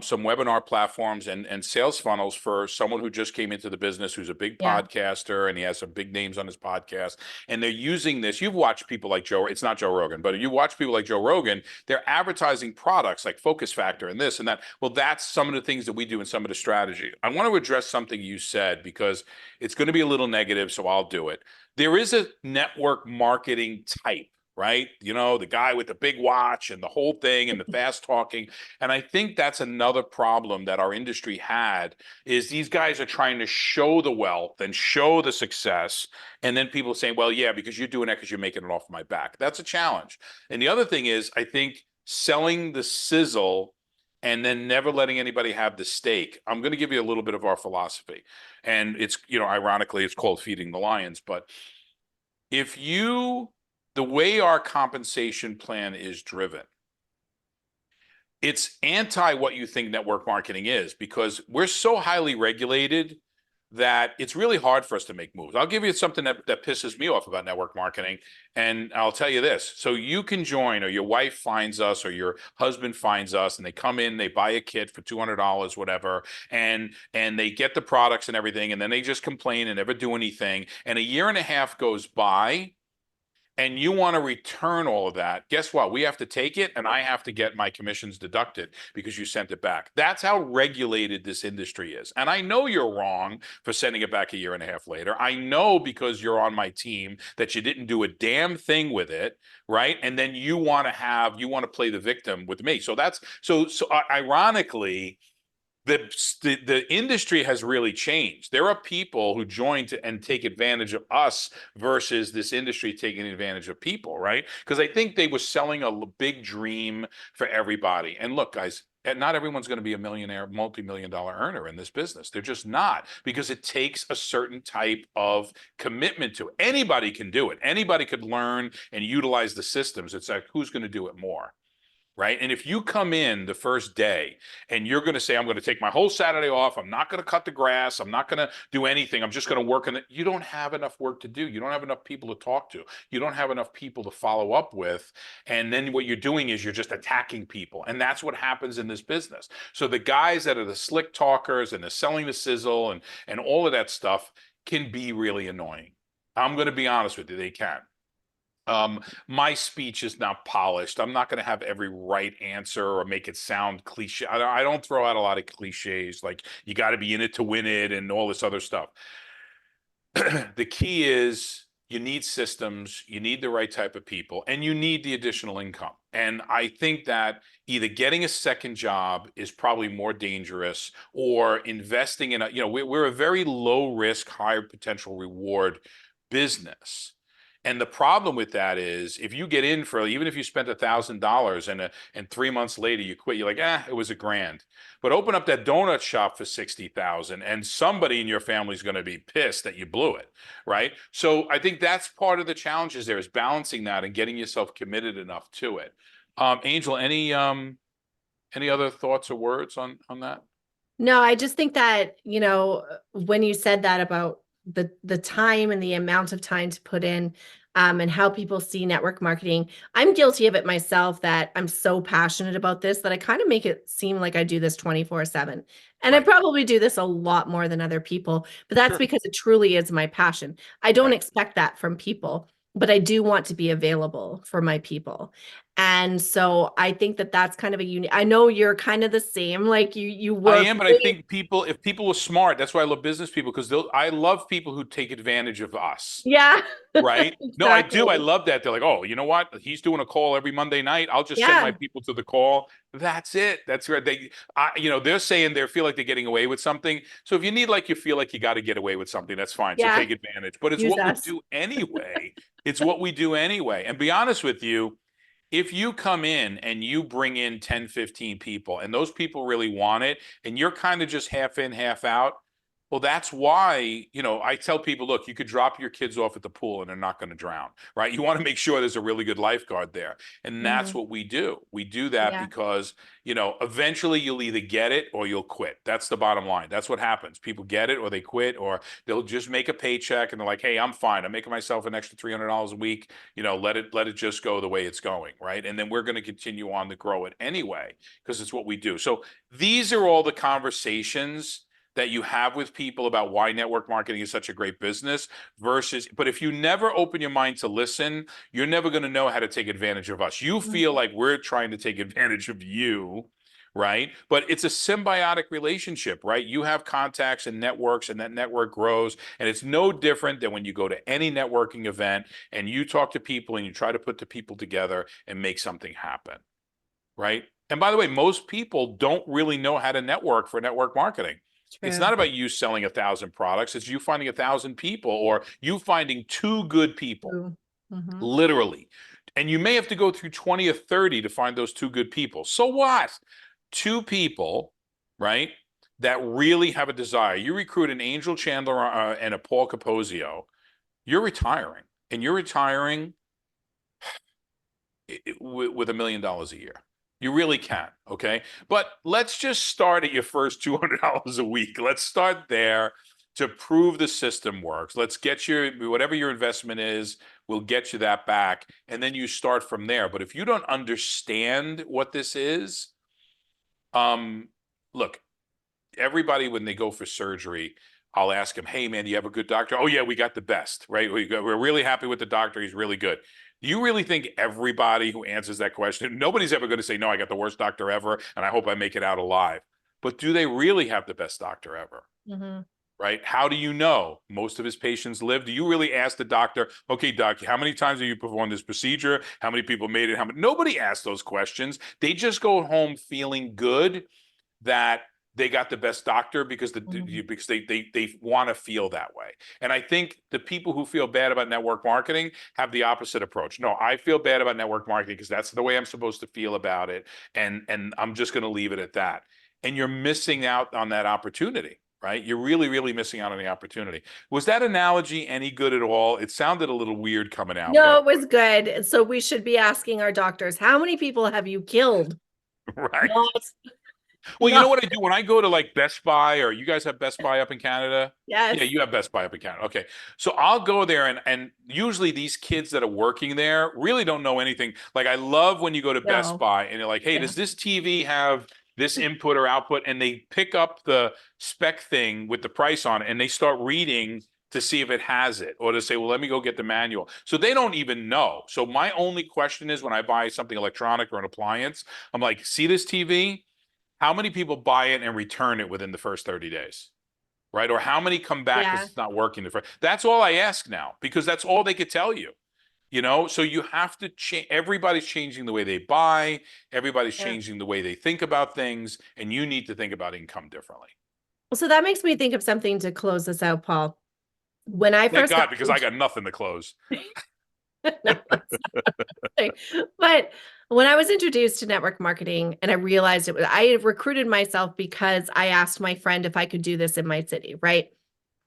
some webinar platforms and sales funnels for someone who just came into the business, who's a big Yeah. podcaster, and he has some big names on his podcast. And they're using this. You've watched people like Joe. It's not Joe Rogan, but you watch people like Joe Rogan. They're advertising products like Focus Factor and this and that. Well, that's some of the things that we do in some of the strategy. I want to address something you said because it's going to be a little negative, so I'll do it. There is a network marketing type, right? The guy with the big watch and the whole thing and the fast talking. And I think that's another problem that our industry had is these guys are trying to show the wealth and show the success. And then people saying, well, yeah, because you're doing that because you're making it off my back. That's a challenge. And the other thing is, I think selling the sizzle and then never letting anybody have the steak. I'm going to give you a little bit of our philosophy. And it's, ironically, it's called feeding the lions. But if you the way our compensation plan is driven, it's anti what you think network marketing is because we're so highly regulated that it's really hard for us to make moves. I'll give you something that pisses me off about network marketing. And I'll tell you this. So you can join, or your wife finds us, or your husband finds us, and they come in, they buy a kit for $200, whatever, and they get the products and everything, and then they just complain and never do anything. And a year and a half goes by, and you want to return all of that, guess what? We have to take it, and I have to get my commissions deducted because you sent it back. That's how regulated this industry is. And I know you're wrong for sending it back a year and a half later. I know because you're on my team that you didn't do a damn thing with it, right? And then you want to play the victim with me. So ironically, the industry has really changed. There are people who join and take advantage of us versus this industry taking advantage of people, right? Because I think they were selling a big dream for everybody. And look, guys, not everyone's going to be a millionaire, multi-million dollar earner in this business. They're just not, because it takes a certain type of commitment to it. Anybody can do it. Anybody could learn and utilize the systems. It's like, who's going to do it more? Right. And if you come in the first day and you're going to say, I'm going to take my whole Saturday off, I'm not going to cut the grass, I'm not going to do anything, I'm just going to work on it, you don't have enough work to do. You don't have enough people to talk to. You don't have enough people to follow up with. And then what you're doing is you're just attacking people. And that's what happens in this business. So the guys that are the slick talkers and they're selling the sizzle and all of that stuff can be really annoying. I'm going to be honest with you, they can. My speech is not polished. I'm not going to have every right answer or make it sound cliche. I don't throw out a lot of cliches like you got to be in it to win it and all this other stuff. The key is you need systems, you need the right type of people, and you need the additional income. And I think that either getting a second job is probably more dangerous, or investing in we're a very low risk, high potential reward business. And the problem with that is if you get in for, even if you spent $1,000 and 3 months later you quit, you're like, it was $1,000. But open up that donut shop for 60,000 and somebody in your family is going to be pissed that you blew it, right? So I think that's part of the challenges there, is balancing that and getting yourself committed enough to it. Angel, any other thoughts or words on that? No, I just think that, when you said that about the time and the amount of time to put in, and how people see network marketing, I'm guilty of it myself, that I'm so passionate about this that I kind of make it seem like I do this 24/7. And I Right. probably do this a lot more than other people, but that's Sure. because it truly is my passion. I don't Right. expect that from people, but I do want to be available for my people. And so I think that that's kind of a unique, I know you're kind of the same, like you I work am, but I think if people were smart, that's why I love business people, because I love people who take advantage of us. yeah, Right? No, I do. I exactly. love that. They're like, oh, you know what? He's doing a call every Monday night. I'll just send my Yeah, people to the call. That's it. That's right. They're saying they feel like they're getting away with something. So if you feel like you got to get away with something, that's fine. So yeah, take advantage. But it's use what we us. do anyway. It's what we do anyway. And be honest with you, if you come in and you bring in 10, 15 people and those people really want it and you're kind of just half in, half out, well, that's why, I tell people, look, you could drop your kids off at the pool and they're not going to drown, right? You want to make sure there's a really good lifeguard there. And that's Mhm. what we do. We do that Yeah, because, eventually you'll either get it or you'll quit. That's the bottom line. That's what happens. People get it or they quit, or they'll just make a paycheck and they're like, hey, I'm fine. I'm making myself an extra $300 a week. Let it just go the way it's going, right? And then we're going to continue on to grow it anyway, because it's what we do. So these are all the conversations that you have with people about why network marketing is such a great business but if you never open your mind to listen, you're never going to know how to take advantage of us. You feel Mhm. like we're trying to take advantage of you, right? But it's a symbiotic relationship, right? You have contacts and networks, and that network grows. And it's no different than when you go to any networking event and you talk to people and you try to put the people together and make something happen, right? And by the way, most people don't really know how to network for network marketing. It's True. not about you selling 1,000 products. It's you finding 1,000 people, or you finding two good people, True. Mhm. literally. And you may have to go through 20 or 30 to find those two good people. So what? Two people, right, that really have a desire. You recruit an Angel Chandler and a Paul Capozio, you're retiring. And you're retiring with $1 million a year. You really can, okay? But let's just start at your first $200 a week. Let's start there to prove the system works. Let's get whatever your investment is, we'll get you that back, and then you start from there. But if you don't understand what this is, look, everybody when they go for surgery, I'll ask him, hey man, do you have a good doctor? Oh yeah, we got the best, right? We're really happy with the doctor. He's really good. Do you really think everybody who answers that question, nobody's ever going to say, no, I got the worst doctor ever, and I hope I make it out alive. But do they really have the best doctor ever? Mhm. Right? How do you know most of his patients live? Do you really ask the doctor, okay, doc, how many times have you performed this procedure? How many people made it? How many? Nobody asks those questions. They just go home feeling good that they got the best doctor because Mhm. because they want to feel that way. And I think the people who feel bad about network marketing have the opposite approach. No, I feel bad about network marketing because that's the way I'm supposed to feel about it, and I'm just going to leave it at that. And you're missing out on that opportunity, right? You're really, really missing out on the opportunity. Was that analogy any good at all? It sounded a little weird coming out, No, but it was good. So we should be asking our doctors, how many people have you killed? right. Not, Well, you know not, what I do when I go to like Best Buy, or you guys have Best Buy up in Canada? Yeah, yes, you have Best Buy up in Canada. Okay. So I'll go there, and usually these kids that are working there really don't know anything. Like I love when you go to Best no, Buy and they're like, "Hey, yeah, does this TV have this input or output?" And they pick up the spec thing with the price on it and they start reading to see if it has it, or to say, "Well, let me go get the manual." So they don't even know. So my only question is when I buy something electronic or an appliance, I'm like, "See this TV? How many people buy it and return it within the first 30 days? Right? Or how many come back because yeah, it's not working the first? That's all I ask now because that's all they could tell you. You know, so you have to change. Everybody's changing the way they buy, everybody's yeah. changing the way they think about things, and you need to think about income differently. Well, so that makes me think of something to close this out, Paul. When I Thank first got God, because I got nothing to close. no, but when I was introduced to network marketing and I realized it was, I recruited myself because I asked my friend if I could do this in my city, right?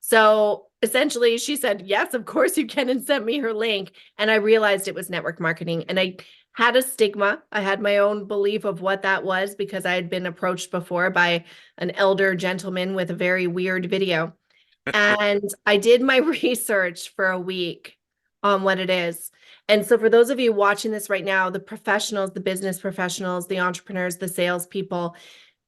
So essentially, she said, yes, of course you can, and sent me her link. And I realized it was network marketing. And I had a stigma. I had my own belief of what that was because I had been approached before by an elder gentleman with a very weird video. And I did my research for a week on what it is. And so, for those of you watching this right now, the professionals, the business professionals, the entrepreneurs, the salespeople,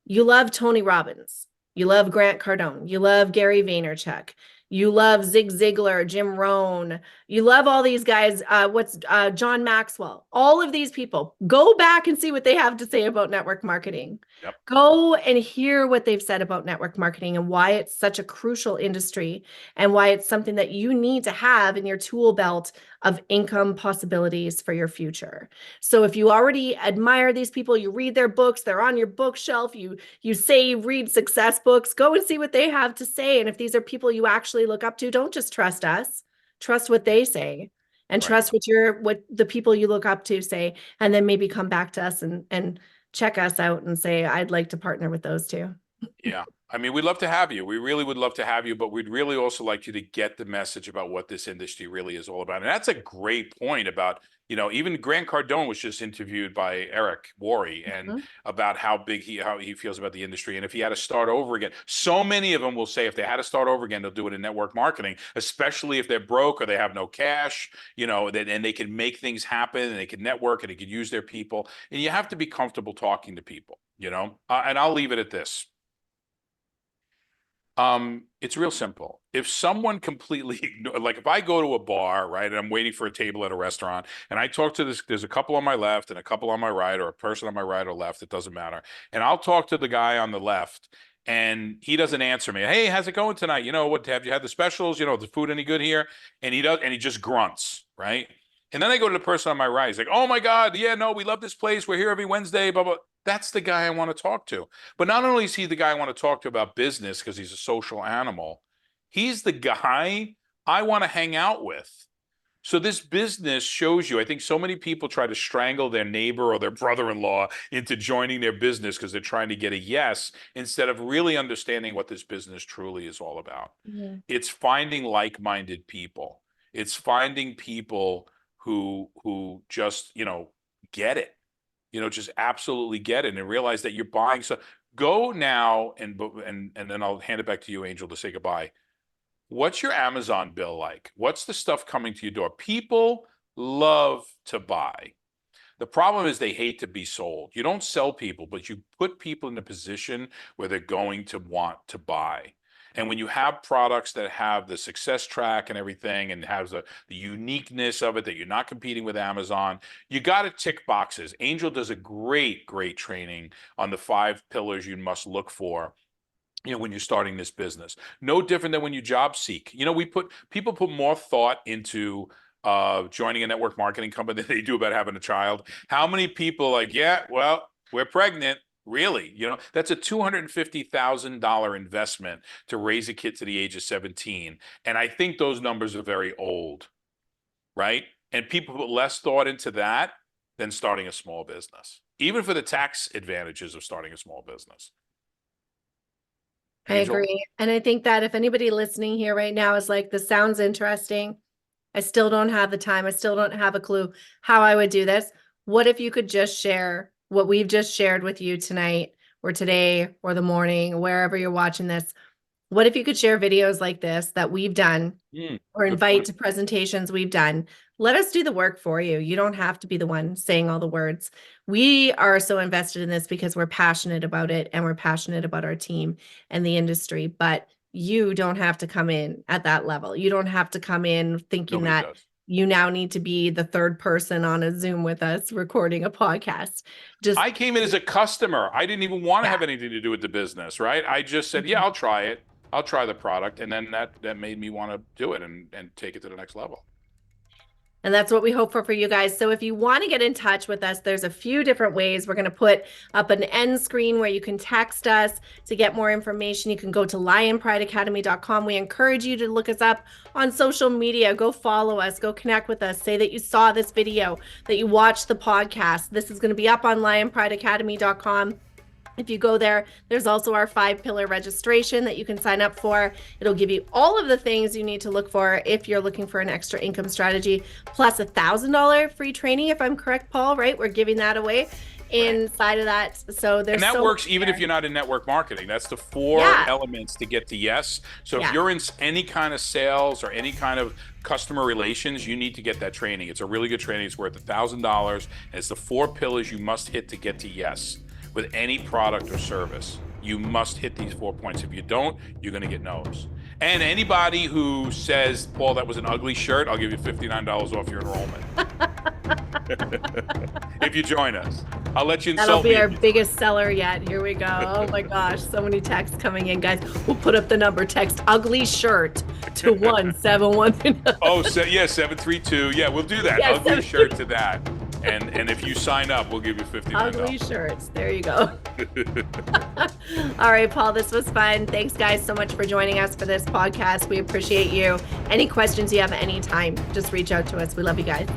you love Tony Robbins. You love Grant Cardone. You love Gary Vaynerchuk. You love Zig Ziglar, Jim Rohn. You love all these guys. What's John Maxwell? All of these people. Go back and see what they have to say about network marketing. Yep. Go and hear what they've said about network marketing and why it's such a crucial industry and why it's something that you need to have in your tool belt of income possibilities for your future. So if you already admire these people, you read their books, they're on your bookshelf, you say you read success books, go and see what they have to say. And if these are people you actually look up to, don't just trust us, trust what they say and Right. trust what the people you look up to say, and then maybe come back to us and check us out and say, I'd like to partner with those two. Yeah. I mean, we'd love to have you. We really would love to have you, but we'd really also like you to get the message about what this industry really is all about. And that's a great point about, even Grant Cardone was just interviewed by Eric Worre and Mhm. about how he feels about the industry. And if he had to start over again, so many of them will say if they had to start over again, they'll do it in network marketing, especially if they're broke or they have no cash, and they can make things happen and they can network and they can use their people. And you have to be comfortable talking to people, and I'll leave it at this. It's real simple. If someone completely like if I go to a bar, right, and I'm waiting for a table at a restaurant, and I talk to there's a couple on my left and a couple on my right, or a person on my right or left, it doesn't matter. And I'll talk to the guy on the left, and he doesn't answer me. Hey, how's it going tonight? What have you had the specials? The food any good here? And he just grunts, right? And then I go to the person on my right. He's like, "Oh my God, yeah, no, we love this place. We're here every Wednesday, blah blah." That's the guy I want to talk to. But not only is he the guy I want to talk to about business because he's a social animal, he's the guy I want to hang out with. So this business shows you, I think so many people try to strangle their neighbor or their brother-in-law into joining their business because they're trying to get a yes instead of really understanding what this business truly is all about. Yeah. It's finding like-minded people. It's finding people who just, get it, just absolutely get it and realize that you're buying. So go now and then I'll hand it back to you, Angel, to say goodbye. What's your Amazon bill like? What's the stuff coming to your door? People love to buy. The problem is they hate to be sold. You don't sell people, but you put people in a position where they're going to want to buy. And when you have products that have the success track and everything and has the uniqueness of it, that you're not competing with Amazon, you got to tick boxes. Angel does a great training on the 5 pillars you must look for, when you're starting this business. No different than when you job seek. People put more thought into joining a network marketing company than they do about having a child. How many people like, yeah, well, we're pregnant. Really? That's a $250,000 investment to raise a kid to the age of 17. And I think those numbers are very old, right? And people put less thought into that than starting a small business, even for the tax advantages of starting a small business. I agree. And I think that if anybody listening here right now is like, this sounds interesting, I still don't have the time, I still don't have a clue how I would do this. What if you could just share what we've just shared with you tonight or today or the morning, wherever you're watching this? What if you could share videos like this that we've done or invite to presentations we've done? Let us do the work for you. You don't have to be the one saying all the words. We are so invested in this because we're passionate about it and we're passionate about our team and the industry, but you don't have to come in at that level. You don't have to come in thinking Nobody that does. You now need to be the third person on a Zoom with us recording a podcast. I came in as a customer. I didn't even want to have anything to do with the business, right? I just said, yeah, I'll try it. I'll try the product. And then that made me want to do it and take it to the next level. And that's what we hope for you guys. So if you want to get in touch with us, there's a few different ways. We're going to put up an end screen where you can text us to get more information. You can go to lionprideacademy.com. We encourage you to look us up on social media. Go follow us. Go connect with us. Say that you saw this video, that you watched the podcast. This is going to be up on lionprideacademy.com. If you go there, there's also our 5-pillar registration that you can sign up for. It'll give you all of the things you need to look for if you're looking for an extra income strategy, plus $1,000 free training, if I'm correct, Paul, right? We're giving that away inside of that. So there's and that works even if you're not in network marketing. That's the 4 elements to get to yes. So if you're in any kind of sales or any kind of customer relations, you need to get that training. It's a really good training. It's worth $1,000. And it's the 4 pillars you must hit to get to yes. With any product or service, you must hit these 4 points. If you don't, you're going to get no's. And anybody who says, Paul, that was an ugly shirt, I'll give you $59 off your enrollment. If you join us, I'll let you insult me. That'll be our biggest seller yet. Here we go. Oh my gosh, so many texts coming in, guys. We'll put up the number. Text ugly shirt to 171. Oh, 732. Yeah, we'll do that. Yes, ugly shirt to that. And if you sign up, we'll give you $59. Ugly shirts. There you go. All right, Paul, this was fun. Thanks, guys, so much for joining us for this podcast. We appreciate you. Any questions you have at any time, just reach out to us. We love you guys.